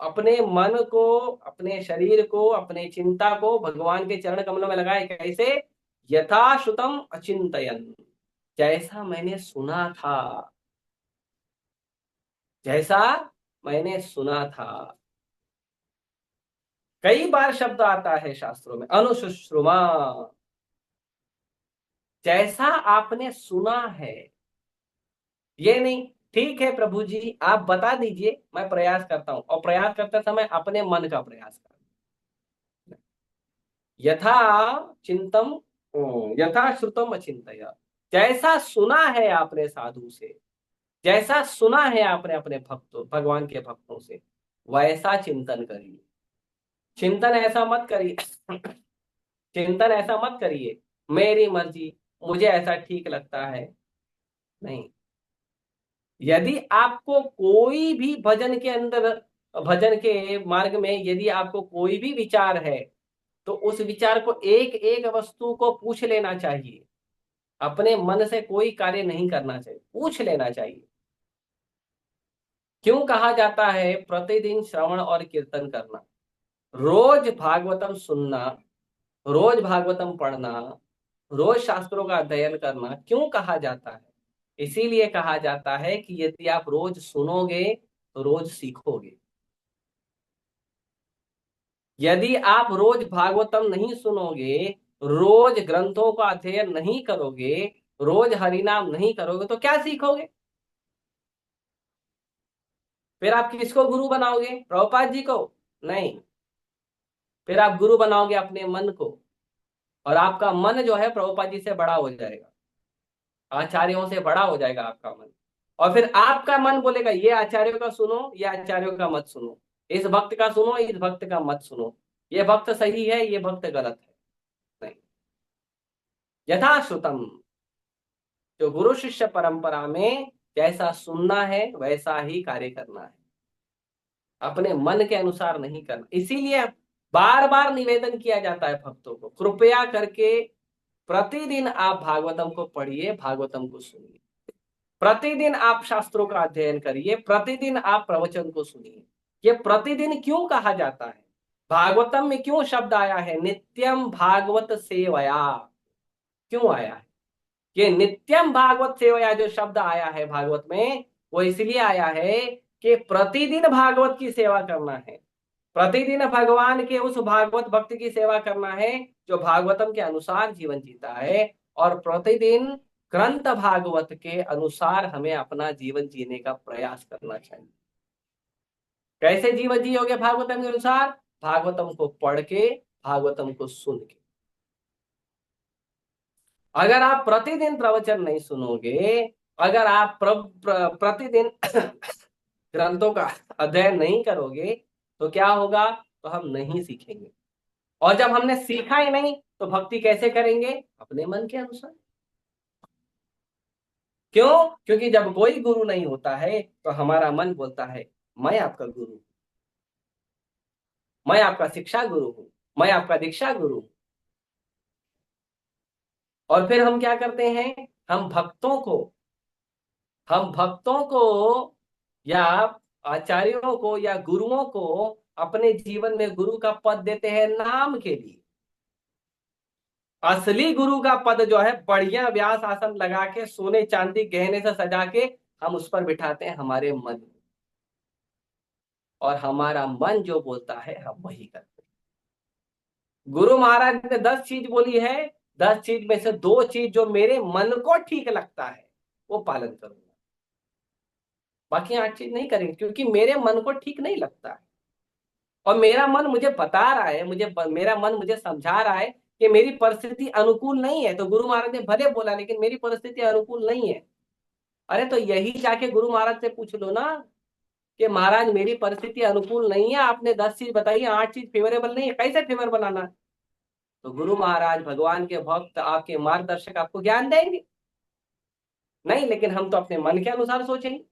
अपने मन को, अपने शरीर को, अपने चिंता को भगवान के चरण कमलों में लगाए। कैसे? यथा श्रुतम अचिंतयन, जैसा मैंने सुना था, जैसा मैंने सुना था। कई बार शब्द आता है शास्त्रों में अनुशुश्रुमा, जैसा आपने सुना है। ये नहीं, ठीक है प्रभु जी आप बता दीजिए, मैं प्रयास करता हूं, और प्रयास करते समय अपने मन का प्रयास करता हूं। यथा चिंतम, यथा श्रुतम अचिंतय, जैसा सुना है आपने साधु से, जैसा सुना है आपने अपने भक्तों भगवान के भक्तों से, वैसा चिंतन करिए। चिंतन ऐसा मत करिए चिंतन ऐसा मत करिए, मेरी मर्जी, मुझे ऐसा ठीक लगता है। नहीं, यदि आपको कोई भी भजन के अंदर, भजन के मार्ग में यदि आपको कोई भी विचार है, तो उस विचार को एक एक वस्तु को पूछ लेना चाहिए। अपने मन से कोई कार्य नहीं करना चाहिए, पूछ लेना चाहिए। क्यों कहा जाता है प्रतिदिन श्रवण और कीर्तन करना, रोज भागवतम सुनना, रोज भागवतम पढ़ना, रोज शास्त्रों का अध्ययन करना क्यों कहा जाता है? इसीलिए कहा जाता है कि यदि आप रोज सुनोगे तो रोज सीखोगे। यदि आप रोज भागवतम नहीं सुनोगे, रोज ग्रंथों का अध्ययन नहीं करोगे, रोज हरिनाम नहीं करोगे, तो क्या सीखोगे? फिर आप किसको गुरु बनाओगे? प्रभुपाद जी को? नहीं, फिर आप गुरु बनाओगे अपने मन को, और आपका मन जो है प्रभुपाद जी से बड़ा हो जाएगा, आचार्यों से बड़ा हो जाएगा आपका मन। और फिर आपका मन बोलेगा ये आचार्यों का सुनो, ये आचार्यों का मत सुनो, इस भक्त का सुनो, इस भक्त का मत सुनो, ये भक्त सही है, ये भक्त गलत है। नहीं, यथा श्रुतम, जो गुरु शिष्य परंपरा में जैसा सुनना है वैसा ही कार्य करना है, अपने मन के अनुसार नहीं करना। इसीलिए बार बार निवेदन किया जाता है भक्तों को, कृपया करके प्रतिदिन आप भागवतम को पढ़िए, भागवतम को सुनिए, प्रतिदिन आप शास्त्रों का अध्ययन करिए, प्रतिदिन आप प्रवचन को सुनिए। ये प्रतिदिन क्यों कहा जाता है? भागवतम में क्यों शब्द आया है नित्यम भागवत सेवया? क्यों आया है? ये नित्यम भागवत सेवया जो शब्द आया है भागवत में, वो इसलिए आया है कि प्रतिदिन भागवत की सेवा करना है, प्रतिदिन भगवान के उस भागवत भक्त की सेवा करना है जो भागवतम के अनुसार जीवन जीता है, और प्रतिदिन ग्रंथ भागवत के अनुसार हमें अपना जीवन जीने का प्रयास करना चाहिए। कैसे जीवन जियोगे भागवतम के अनुसार? भागवतम को पढ़ के, भागवतम को सुन के। अगर आप प्रतिदिन प्रवचन नहीं सुनोगे, अगर आप प्रतिदिन ग्रंथों का अध्ययन नहीं करोगे, तो क्या होगा? तो हम नहीं सीखेंगे, और जब हमने सीखा ही नहीं तो भक्ति कैसे करेंगे? अपने मन के अनुसार। क्यों? क्योंकि जब कोई गुरु नहीं होता है तो हमारा मन बोलता है मैं आपका गुरु हूं, मैं आपका शिक्षा गुरु हूं, मैं आपका दीक्षा गुरु हूं। और फिर हम क्या करते हैं? हम भक्तों को, हम भक्तों को या आचार्यों को या गुरुओं को अपने जीवन में गुरु का पद देते हैं नाम के लिए। असली गुरु का पद जो है बढ़िया व्यास आसन लगा के, सोने चांदी गहने से सजा के हम उस पर बिठाते हैं हमारे मन, और हमारा मन जो बोलता है हम वही करते हैं। गुरु महाराज ने 10 चीज बोली है, 10 चीज में से 2 चीज जो मेरे मन को ठीक लगता है वो पालन करूंगा, बाकी 8 चीज नहीं करेंगे, क्योंकि मेरे मन को ठीक नहीं लगता है। और मेरा मन मुझे बता रहा है, मेरा मन मुझे समझा रहा है कि मेरी परिस्थिति अनुकूल नहीं है, तो गुरु महाराज ने भले बोला लेकिन मेरी परिस्थिति अनुकूल नहीं है। अरे तो यही जाके गुरु महाराज से पूछ लो ना कि महाराज मेरी परिस्थिति अनुकूल नहीं है, आपने 10 चीज बताई, 8 चीज फेवरेबल नहीं है, कैसे फेवर बनाना है? तो गुरु महाराज भगवान के भक्त आपके मार्गदर्शक आपको ज्ञान देंगे। नहीं, लेकिन हम तो अपने मन के अनुसार सोचेंगे।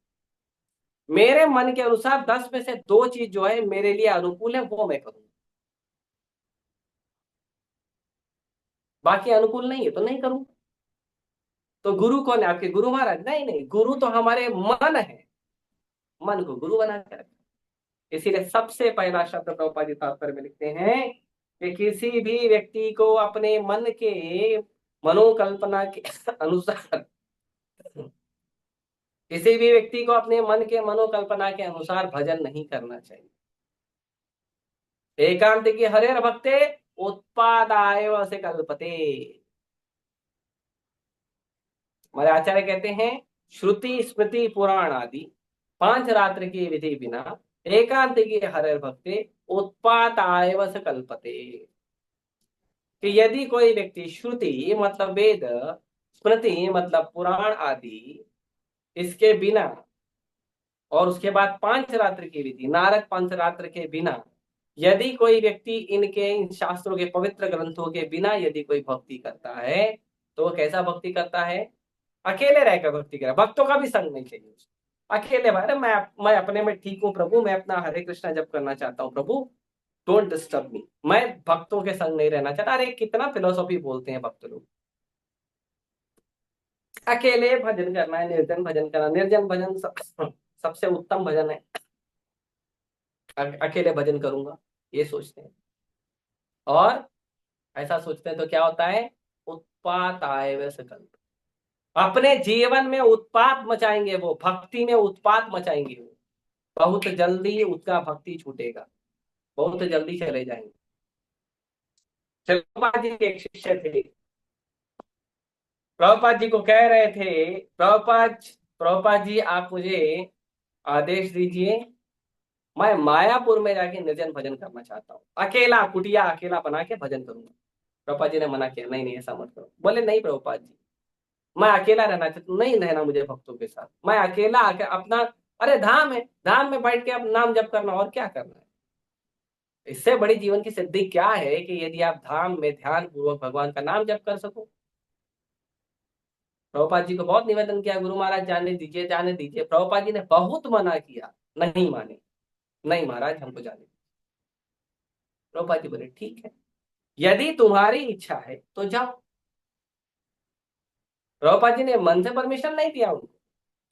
मेरे मन के अनुसार 10 में से 2 चीज जो है मेरे लिए अनुकूल है वो मैं करूंगा, बाकी अनुकूल नहीं है तो नहीं करूंगा। तो गुरु कौन है? आपके गुरु महाराज? नहीं नहीं, गुरु तो हमारे मन है, मन को गुरु बना के रखा। इसीलिए सबसे पहला शब्द प्रभुपाद जी तात्पर्य में लिखते हैं कि किसी भी व्यक्ति को अपने मन के मनोकल्पना के अनुसार, किसी भी व्यक्ति को अपने मन के मनोकल्पना के अनुसार भजन नहीं करना चाहिए। एकांत की हरेर भक्ते उत्पादाय से कल्पते। हमारे आचार्य कहते हैं, श्रुति स्मृति पुराण आदि पांच रात्र की विधि बिना एकांत की हरेर भक्ते उत्पादाय से कल्पते। कि यदि कोई व्यक्ति श्रुति मतलब वेद, स्मृति मतलब पुराण आदि इसके बिना, और उसके बाद पांच रात्र की विधि नारद पांच रात्र के बिना, यदि कोई व्यक्ति इनके इन शास्त्रों के पवित्र ग्रंथों के बिना यदि कोई भक्ति करता है, तो वो कैसा भक्ति करता है? अकेले रहकर भक्ति करे, भक्तों का भी संग नहीं चाहिए उसको। अकेले भाई, मैं अपने में ठीक हूँ प्रभु, मैं अपना हरे कृष्णा जप करना चाहता हूँ प्रभु, डोंट डिस्टर्ब मी, मैं भक्तों के संग नहीं रहना चाहता। अरे कितना फिलोसॉफी बोलते हैं भक्त लोग। अकेले भजन करना है, निर्जन भजन करना, निर्जन भजन सबसे उत्तम भजन है। अकेले भजन करूंगा ये सोचते हैं, और ऐसा सोचते हैं तो क्या होता है? उत्पात आय व सकल्प, अपने जीवन में उत्पात मचाएंगे, वो भक्ति में उत्पात मचाएंगे, वो बहुत जल्दी उसका भक्ति छूटेगा, बहुत जल्दी चले जाएंगे। प्रभुपाद जी के एक शिष्य थे, प्रभुपाद जी को कह रहे थे, प्रभुपाद जी आप मुझे आदेश दीजिए, मैं मायापुर में जाके निर्जन भजन करना चाहता हूँ, अकेला कुटिया अकेला बना के भजन करूंगा। प्रभुपाद जी ने मना किया, नहीं नहीं ऐसा मत करो। बोले नहीं प्रभुपाद जी, मैं अकेला रहना चाहता हूँ, नहीं रहना मुझे भक्तों के साथ, मैं अकेला अपना, अरे धाम है, धाम में बैठ के अब नाम जप करना, और क्या करना है? इससे बड़ी जीवन की सिद्धि क्या है कि यदि आप धाम में ध्यान पूर्वक भगवान का नाम जप कर सको। प्रभुपाद जी को बहुत निवेदन किया, गुरु महाराज जाने दीजिए जाने दीजिए। प्रभुपाद जी ने बहुत मना किया, नहीं माने, नहीं महाराज हमको जाने दीजिए। प्रभुपाद जी बोले ठीक है, यदि तुम्हारी इच्छा है तो जाओ। प्रभुपाद जी ने मन से परमिशन नहीं दिया उनको,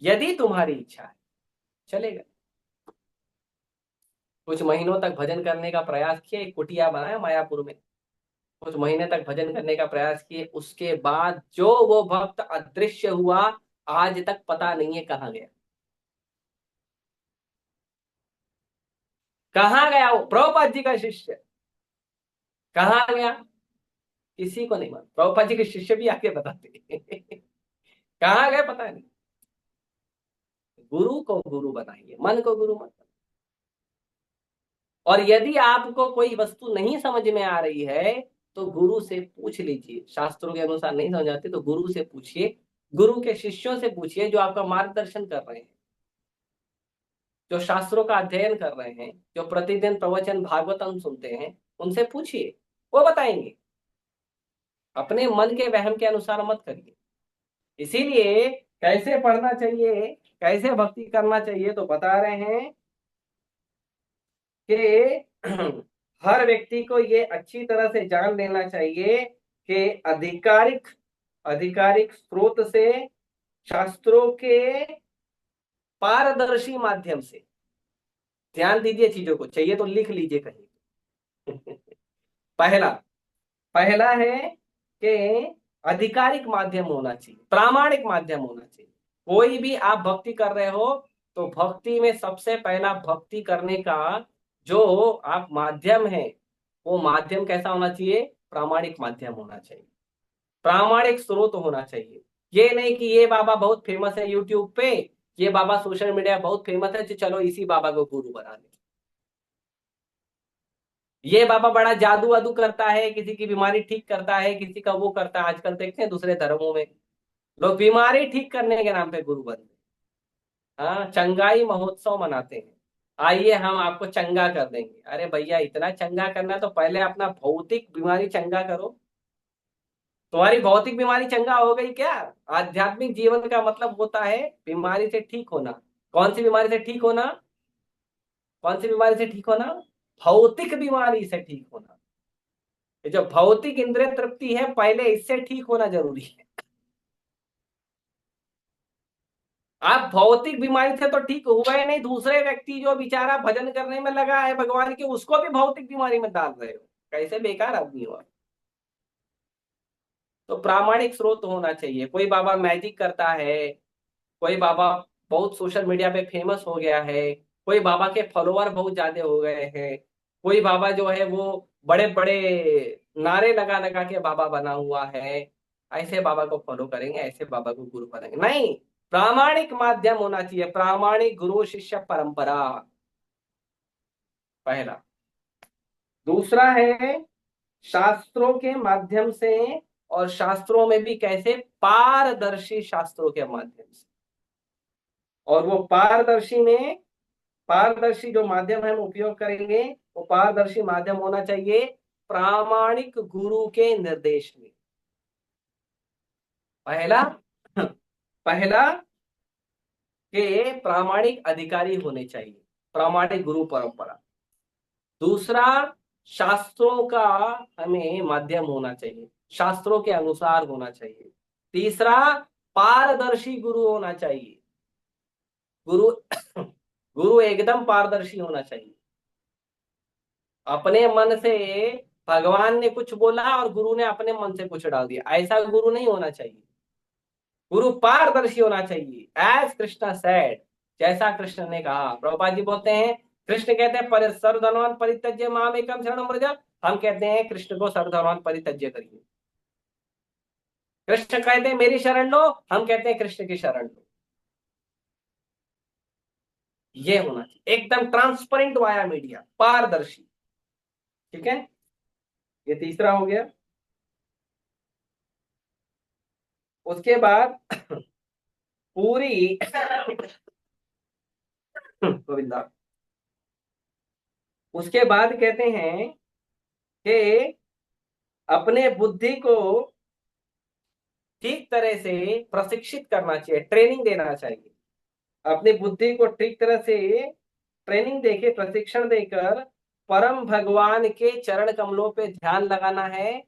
यदि तुम्हारी इच्छा है चलेगा। कुछ महीनों तक भजन करने का प्रयास किया, एक कुटिया बनाया मायापुर में, कुछ महीने तक भजन करने का प्रयास किए, उसके बाद जो वो भक्त अदृश्य हुआ, आज तक पता नहीं है कहाँ गया। कहाँ गया वो प्रभुपाद जी का शिष्य, कहाँ गया? किसी को नहीं मालूम, प्रभुपाद जी के शिष्य भी आके बताते कहाँ गए पता नहीं। गुरु को गुरु बनाइए, मन को गुरु मत। और यदि आपको कोई वस्तु नहीं समझ में आ रही है तो गुरु से पूछ लीजिए, शास्त्रों के अनुसार नहीं समझ आती तो गुरु से पूछिए, गुरु के शिष्यों से पूछिए जो आपका मार्गदर्शन कर रहे हैं, जो शास्त्रों का अध्ययन कर रहे हैं, जो प्रतिदिन प्रवचन भागवतम सुनते हैं, उनसे पूछिए, वो बताएंगे। अपने मन के वहम के अनुसार मत करिए। इसीलिए कैसे पढ़ना चाहिए, कैसे भक्ति करना चाहिए, तो बता रहे हैं कि हर व्यक्ति को ये अच्छी तरह से जान लेना चाहिए कि आधिकारिक आधिकारिक स्रोत से, शास्त्रों के पारदर्शी माध्यम से, ध्यान दीजिए चीजों को, चाहिए तो लिख लीजिए कहीं पहला पहला है कि आधिकारिक माध्यम होना चाहिए, प्रामाणिक माध्यम होना चाहिए। कोई भी आप भक्ति कर रहे हो तो भक्ति में सबसे पहला भक्ति करने का जो आप माध्यम है, वो माध्यम कैसा होना चाहिए? प्रामाणिक माध्यम होना चाहिए, प्रामाणिक स्रोत होना चाहिए। ये नहीं कि ये बाबा बहुत फेमस है यूट्यूब पे, ये बाबा सोशल मीडिया बहुत फेमस है, तो चलो इसी बाबा को गुरु बना ले। ये बाबा बड़ा जादू वादू करता है, किसी की बीमारी ठीक करता है, किसी का वो करता है। आजकल देखते हैं दूसरे धर्मों में लोग बीमारी ठीक करने के नाम पे गुरु बनते हैं। हाँ, चंगाई महोत्सव मनाते हैं, आइए हम आपको चंगा कर देंगे। अरे भैया, इतना चंगा करना है तो पहले अपना भौतिक बीमारी चंगा करो। तुम्हारी भौतिक बीमारी चंगा हो गई क्या? आध्यात्मिक जीवन का मतलब होता है बीमारी से ठीक होना। कौन सी बीमारी से ठीक होना? कौन सी बीमारी से ठीक होना? भौतिक बीमारी से ठीक होना। ये जो भौतिक इंद्रिय तृप्ति है, पहले इससे ठीक होना जरूरी है। आप भौतिक बीमारी से तो ठीक हुआ ही नहीं, दूसरे व्यक्ति जो बेचारा भजन करने में लगा है भगवान के, उसको भी भौतिक बीमारी में डाल रहे हो। कैसे बेकार आदमी हो आप। तो प्रामाणिक स्रोत होना चाहिए। कोई बाबा मैजिक करता है, कोई बाबा बहुत सोशल मीडिया पे फेमस हो गया है, कोई बाबा के फॉलोअर बहुत ज्यादा हो गए हैं, कोई बाबा जो है वो बड़े बड़े नारे लगा लगा के बाबा बना हुआ है, ऐसे बाबा को फॉलो करेंगे, ऐसे बाबा को गुरु करेंगे नहीं। प्रामाणिक माध्यम होना चाहिए, प्रामाणिक गुरु शिष्य परंपरा, पहला। दूसरा है शास्त्रों के माध्यम से, और शास्त्रों में भी कैसे, पारदर्शी शास्त्रों के माध्यम से। और वो पारदर्शी में, पारदर्शी जो माध्यम हम उपयोग करेंगे, वो पारदर्शी माध्यम होना चाहिए प्रामाणिक गुरु के निर्देश में। पहला पहला के प्रामाणिक अधिकारी होने चाहिए, प्रामाणिक गुरु परंपरा। दूसरा, शास्त्रों का हमें माध्यम होना चाहिए, शास्त्रों के अनुसार होना चाहिए। तीसरा, पारदर्शी गुरु होना चाहिए, गुरु गुरु एकदम पारदर्शी होना चाहिए। अपने मन से भगवान ने कुछ बोला और गुरु ने अपने मन से कुछ डाल दिया, ऐसा गुरु नहीं होना चाहिए। गुरु पारदर्शी होना चाहिए, एज कृष्णा सेड, जैसा कृष्ण ने कहा। प्रभुपाद जी बोलते हैं, कृष्ण कहते हैं पर सर्वधर्मान् परित्यज्य माम एकम शरणं व्रज, हम कहते हैं कृष्ण को सर्वधर्मान् परित्यज्य करिए। कृष्ण कहते हैं मेरी शरण लो, हम कहते हैं कृष्ण की शरण लो। ये होना चाहिए एकदम ट्रांसपेरेंट वाया मीडिया, पारदर्शी। ठीक है, ये तीसरा हो गया। उसके बाद पूरी गोविंदा, उसके बाद कहते हैं कि अपने बुद्धि को ठीक तरह से प्रशिक्षित करना चाहिए, ट्रेनिंग देना चाहिए। अपनी बुद्धि को ठीक तरह से ट्रेनिंग देके, प्रशिक्षण देकर परम भगवान के चरण कमलों पे ध्यान लगाना है,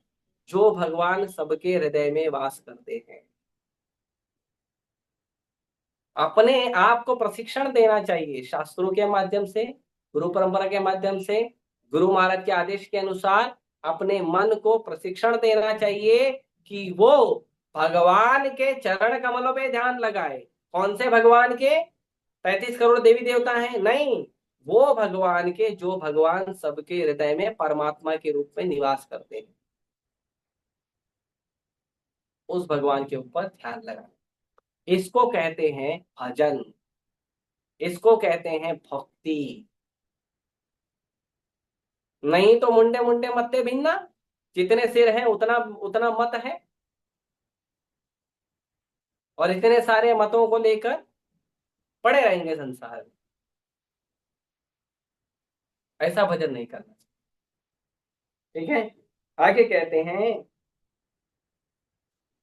जो भगवान सबके हृदय में वास करते हैं। अपने आप को प्रशिक्षण देना चाहिए शास्त्रों के माध्यम से, गुरु परंपरा के माध्यम से, गुरु महाराज के आदेश के अनुसार अपने मन को प्रशिक्षण देना चाहिए कि वो भगवान के चरण कमलों पे ध्यान लगाए। कौन से भगवान के? 33 करोड़ देवी देवता हैं? नहीं, वो भगवान के जो भगवान सबके हृदय में परमात्मा के रूप में निवास करते हैं, उस भगवान के ऊपर ध्यान लगाए। इसको कहते हैं भजन, इसको कहते हैं भक्ति। नहीं तो मुंडे मुंडे मत्ते भिन्ना, जितने सिर हैं उतना उतना मत है, और इतने सारे मतों को लेकर पड़े रहेंगे संसार में। ऐसा भजन नहीं करना। ठीक है, आगे कहते हैं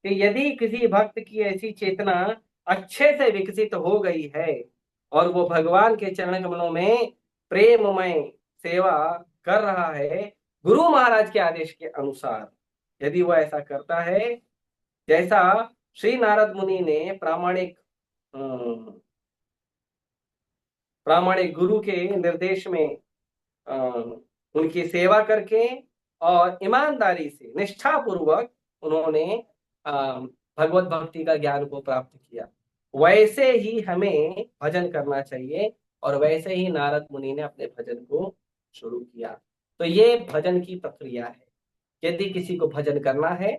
कि यदि किसी भक्त की ऐसी चेतना अच्छे से विकसित हो गई है और वो भगवान के चरण कमलों में प्रेममय सेवा कर रहा है गुरु महाराज के आदेश के अनुसार, यदि वो ऐसा करता है, जैसा श्री नारद मुनि ने प्रामाणिक गुरु के निर्देश में उनकी सेवा करके और ईमानदारी से निष्ठा पूर्वक उन्होंने भगवत भक्ति का ज्ञान को प्राप्त किया, वैसे ही हमें भजन करना चाहिए। और वैसे ही नारद मुनि ने अपने भजन को शुरू किया। तो ये भजन की प्रक्रिया है। यदि किसी को भजन करना है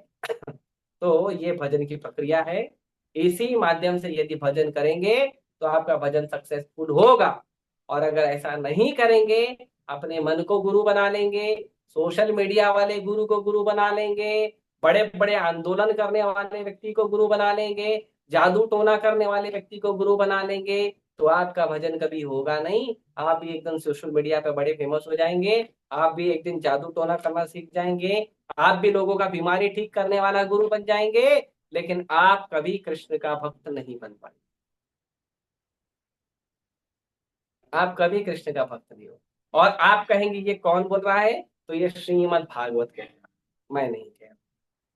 तो ये भजन की प्रक्रिया है। इसी माध्यम से यदि भजन करेंगे तो आपका भजन सक्सेसफुल होगा। और अगर ऐसा नहीं करेंगे, अपने मन को गुरु बना लेंगे, सोशल मीडिया वाले गुरु को गुरु बना लेंगे, बड़े बड़े आंदोलन करने वाले व्यक्ति को गुरु बना लेंगे, जादू टोना करने वाले व्यक्ति को गुरु बना लेंगे, तो आपका भजन कभी होगा नहीं। आप भी एकदम सोशल मीडिया पे बड़े फेमस हो जाएंगे, आप भी एक दिन जादू टोना करना सीख जाएंगे, आप भी लोगों का बीमारी ठीक करने वाला गुरु बन जाएंगे, लेकिन आप कभी कृष्ण का भक्त नहीं बन पाएंगे। आप कभी कृष्ण का भक्त नहीं हो। और आप कहेंगे ये कौन बोल रहा है? तो ये श्रीमद् भागवत कह रहा है, मैं नहीं कह रहा।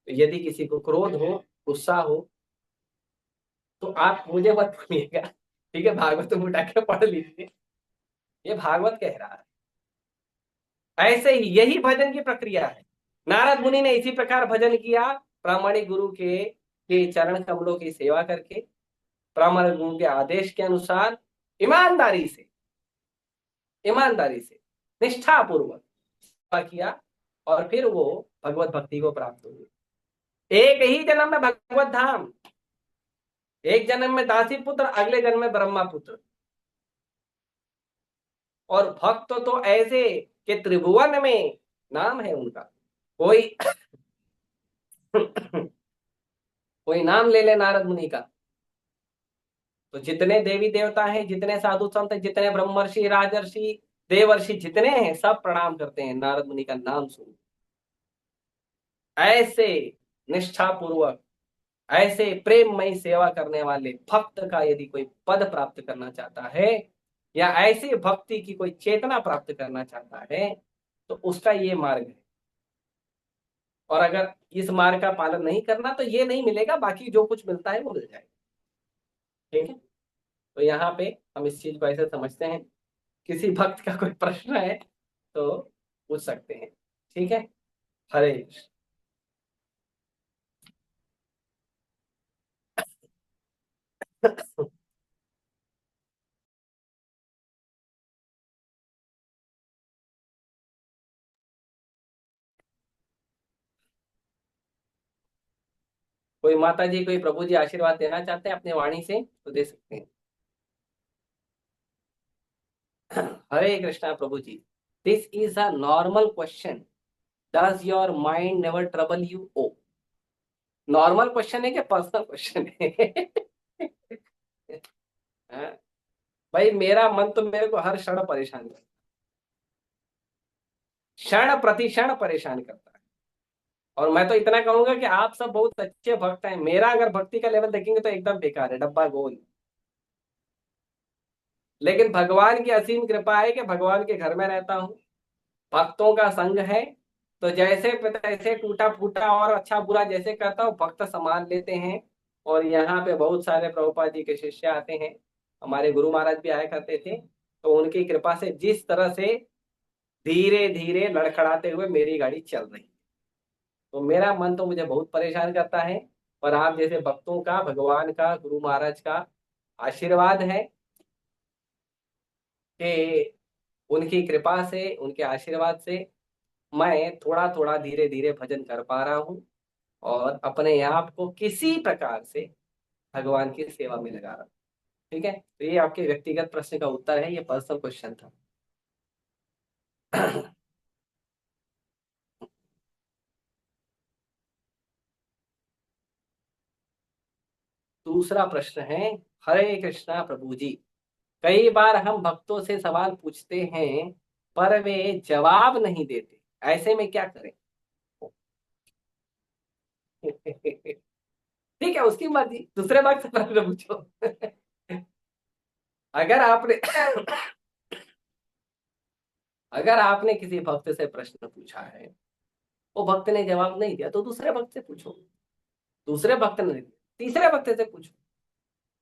तो यदि किसी को क्रोध हो, गुस्सा हो, तो आप मुझे मत बोलिएगा, ठीक है, भागवत तुम उठा के पढ़ लीजिए, ये भागवत कह रहा है। ऐसे ही यही भजन की प्रक्रिया है। नारद मुनि ने इसी प्रकार भजन किया, प्रामाणिक गुरु के चरण कमलों की सेवा करके, प्रामाणिक गुरु के आदेश के अनुसार ईमानदारी से निष्ठा पूर्वक सेवा किया, और फिर वो भगवत भक्ति को प्राप्त हुई। एक ही जन्म में भगवत धाम, एक जन्म में दासी पुत्र, अगले जन्म में ब्रह्मा पुत्र। और भक्त तो ऐसे कि त्रिभुवन में नाम है उनका, कोई कोई नाम ले ले नारद मुनि का, तो जितने देवी देवता हैं, जितने साधु संत हैं, जितने ब्रह्मर्षि राजर्षि देवर्षि जितने हैं, सब प्रणाम करते हैं नारद मुनि का नाम सुन। ऐसे निष्ठा पूर्वक, ऐसे प्रेममयी सेवा करने वाले भक्त का यदि कोई पद प्राप्त करना चाहता है, या ऐसी भक्ति की कोई चेतना प्राप्त करना चाहता है, तो उसका ये मार्ग है। और अगर इस मार्ग का पालन नहीं करना तो ये नहीं मिलेगा, बाकी जो कुछ मिलता है वो मिल जाएगा। ठीक है, तो यहाँ पे हम इस चीज को ऐसे समझते हैं। किसी भक्त का कोई प्रश्न है तो पूछ सकते हैं। ठीक है, हरे कृष्ण। कोई माता जी, कोई प्रभु जी आशीर्वाद देना चाहते हैं अपने वाणी से तो दे सकते हैं। Hare Krishna Prabhu ji, this is a normal question, does your mind never trouble you? Oh, normal question है क्या पर्सनल क्वेश्चन है? हाँ, भाई मेरा मन तो मेरे को हर क्षण परेशान करता है, क्षण प्रति क्षण परेशान करता है। और मैं तो इतना कहूंगा कि आप सब बहुत अच्छे भक्त हैं, मेरा अगर भक्ति का लेवल देखेंगे तो एकदम बेकार है, डब्बा गोल। लेकिन भगवान की असीम कृपा है कि भगवान के घर में रहता हूँ, भक्तों का संग है, तो जैसे तैसे टूटा फूटा और अच्छा बुरा जैसे करता हूँ, भक्त संभाल लेते हैं। और यहाँ पे बहुत सारे प्रभुपाद जी के शिष्य आते हैं, हमारे गुरु महाराज भी आया करते थे, तो उनकी कृपा से जिस तरह से धीरे धीरे लड़खड़ाते हुए मेरी गाड़ी चल रही है, तो मेरा मन तो मुझे बहुत परेशान करता है। पर आप जैसे भक्तों का, भगवान का, गुरु महाराज का आशीर्वाद है कि उनकी कृपा से, उनके आशीर्वाद से मैं थोड़ा थोड़ा धीरे धीरे भजन कर पा रहा हूँ, और अपने आप को किसी प्रकार से भगवान की सेवा में लगा रहा हूँ। ठीक है, तो ये आपके व्यक्तिगत प्रश्न का उत्तर है, ये पर्सनल क्वेश्चन था। दूसरा प्रश्न है, हरे कृष्णा प्रभु जी, कई बार हम भक्तों से सवाल पूछते हैं पर वे जवाब नहीं देते, ऐसे में क्या करें? ठीक है, उसकी मर्जी, दूसरे भक्त से प्रश्न पूछो। अगर आपने अगर आपने किसी भक्त से प्रश्न पूछा है, वो भक्त ने जवाब नहीं दिया, तो दूसरे भक्त से पूछो। दूसरे भक्त ने दिया, तीसरे भक्त से पूछो।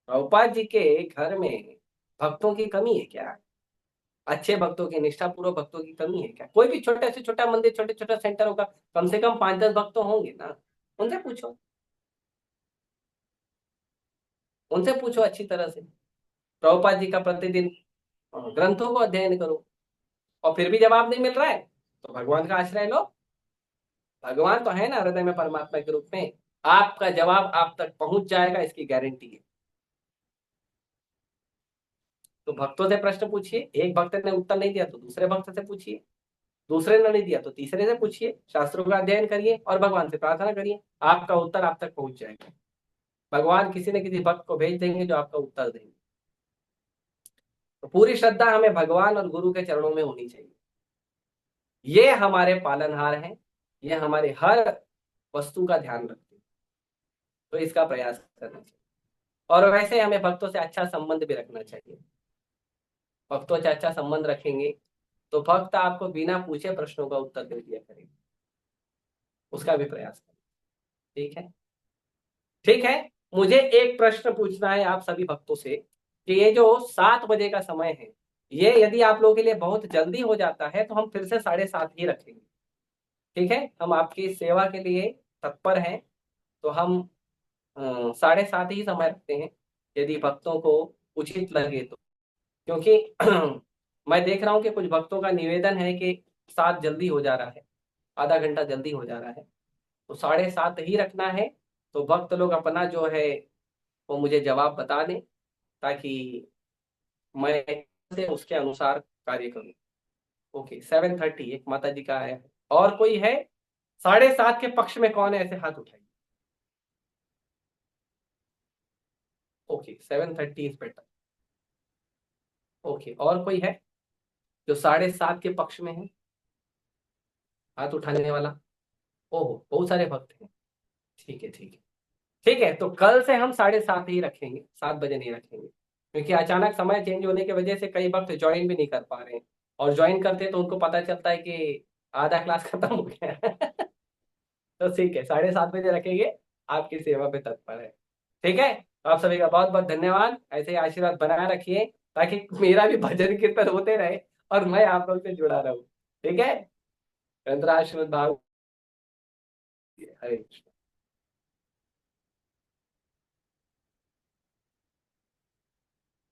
प्रभुपाद जी के घर में भक्तों की कमी है क्या? अच्छे भक्तों की, निष्ठापूर्वक भक्तों की कमी है क्या? कोई भी छोटे से छोटा मंदिर, छोटे छोटा सेंटर होगा, कम से कम 5-10 भक्त तो होंगे ना, उनसे पूछो। उनसे पूछो अच्छी तरह से। प्रभुपाद जी का प्रतिदिन ग्रंथों को अध्ययन करो, और फिर भी जवाब नहीं मिल रहा है तो भगवान का आश्रय लो। भगवान तो है ना हृदय में परमात्मा के रूप में, आपका जवाब आप तक पहुंच जाएगा, इसकी गारंटी है। तो भक्तों से प्रश्न पूछिए, एक भक्त ने उत्तर नहीं दिया तो दूसरे भक्त से पूछिए, दूसरे ने नहीं दिया तो तीसरे से पूछिए, शास्त्रों का अध्ययन करिए और भगवान से प्रार्थना करिए, आपका उत्तर आप तक पहुंच जाएगा। भगवान किसी न किसी भक्त को भेज देंगे जो आपका उत्तर देंगे। तो पूरी श्रद्धा हमें भगवान और गुरु के चरणों में होनी चाहिए। ये हमारे पालनहार हैं, ये हमारे हर वस्तु का ध्यान रखते हैं, तो इसका प्रयास करना चाहिए। और वैसे हमें भक्तों से अच्छा संबंध भी रखना चाहिए। भक्तों से अच्छा संबंध रखेंगे तो भक्त आपको बिना पूछे प्रश्नों का उत्तर दे दिया करेंगे, उसका भी प्रयास करें। ठीक है, ठीक है। मुझे एक प्रश्न पूछना है आप सभी भक्तों से कि ये जो 7 बजे का समय है, ये यदि आप लोगों के लिए बहुत जल्दी हो जाता है तो हम फिर से 7:30 ही रखेंगे। ठीक है, हम आपकी सेवा के लिए तत्पर हैं। तो हम 7:30 ही समय रखते हैं, यदि भक्तों को उचित लगे तो। क्योंकि मैं देख रहा हूँ कि कुछ भक्तों का निवेदन है कि 7 जल्दी हो जा रहा है, आधा घंटा जल्दी हो जा रहा है, तो 7:30 ही रखना है। तो भक्त लोग अपना जो है वो मुझे जवाब बता दें, ताकि मैं उसके अनुसार कार्य करूँ। ओके, 7:30 एक माता जी का है। और कोई है 7:30 के पक्ष में? कौन है, ऐसे हाथ उठाइए। Okay, 7:30 is better. ओके, और कोई है जो 7:30 के पक्ष में है, हाथ उठाने वाला? ओहो, बहुत सारे भक्त हैं। ठीक है, ठीक है। ठीक है, तो कल से हम 7:30 ही रखेंगे, 7 बजे नहीं रखेंगे, क्योंकि अचानक समय चेंज होने की वजह से कई भक्त ज्वाइन भी नहीं कर पा रहे हैं। और ज्वाइन करते हैं तो उनको पता चलता है कि आधा क्लास खत्म हो गया है। तो ठीक है, 7:30 बजे रखेंगे। आपकी सेवा में तत्पर है। ठीक है, तो आप सभी का बहुत बहुत धन्यवाद। ऐसे ही आशीर्वाद बनाए रखिए, ताकि मेरा भी भजन कीर्तन होते रहे और मैं आप लोग से जुड़ा रहूं। ठीक है, निरंतर आशीर्वाद भाव। हरे कृष्ण।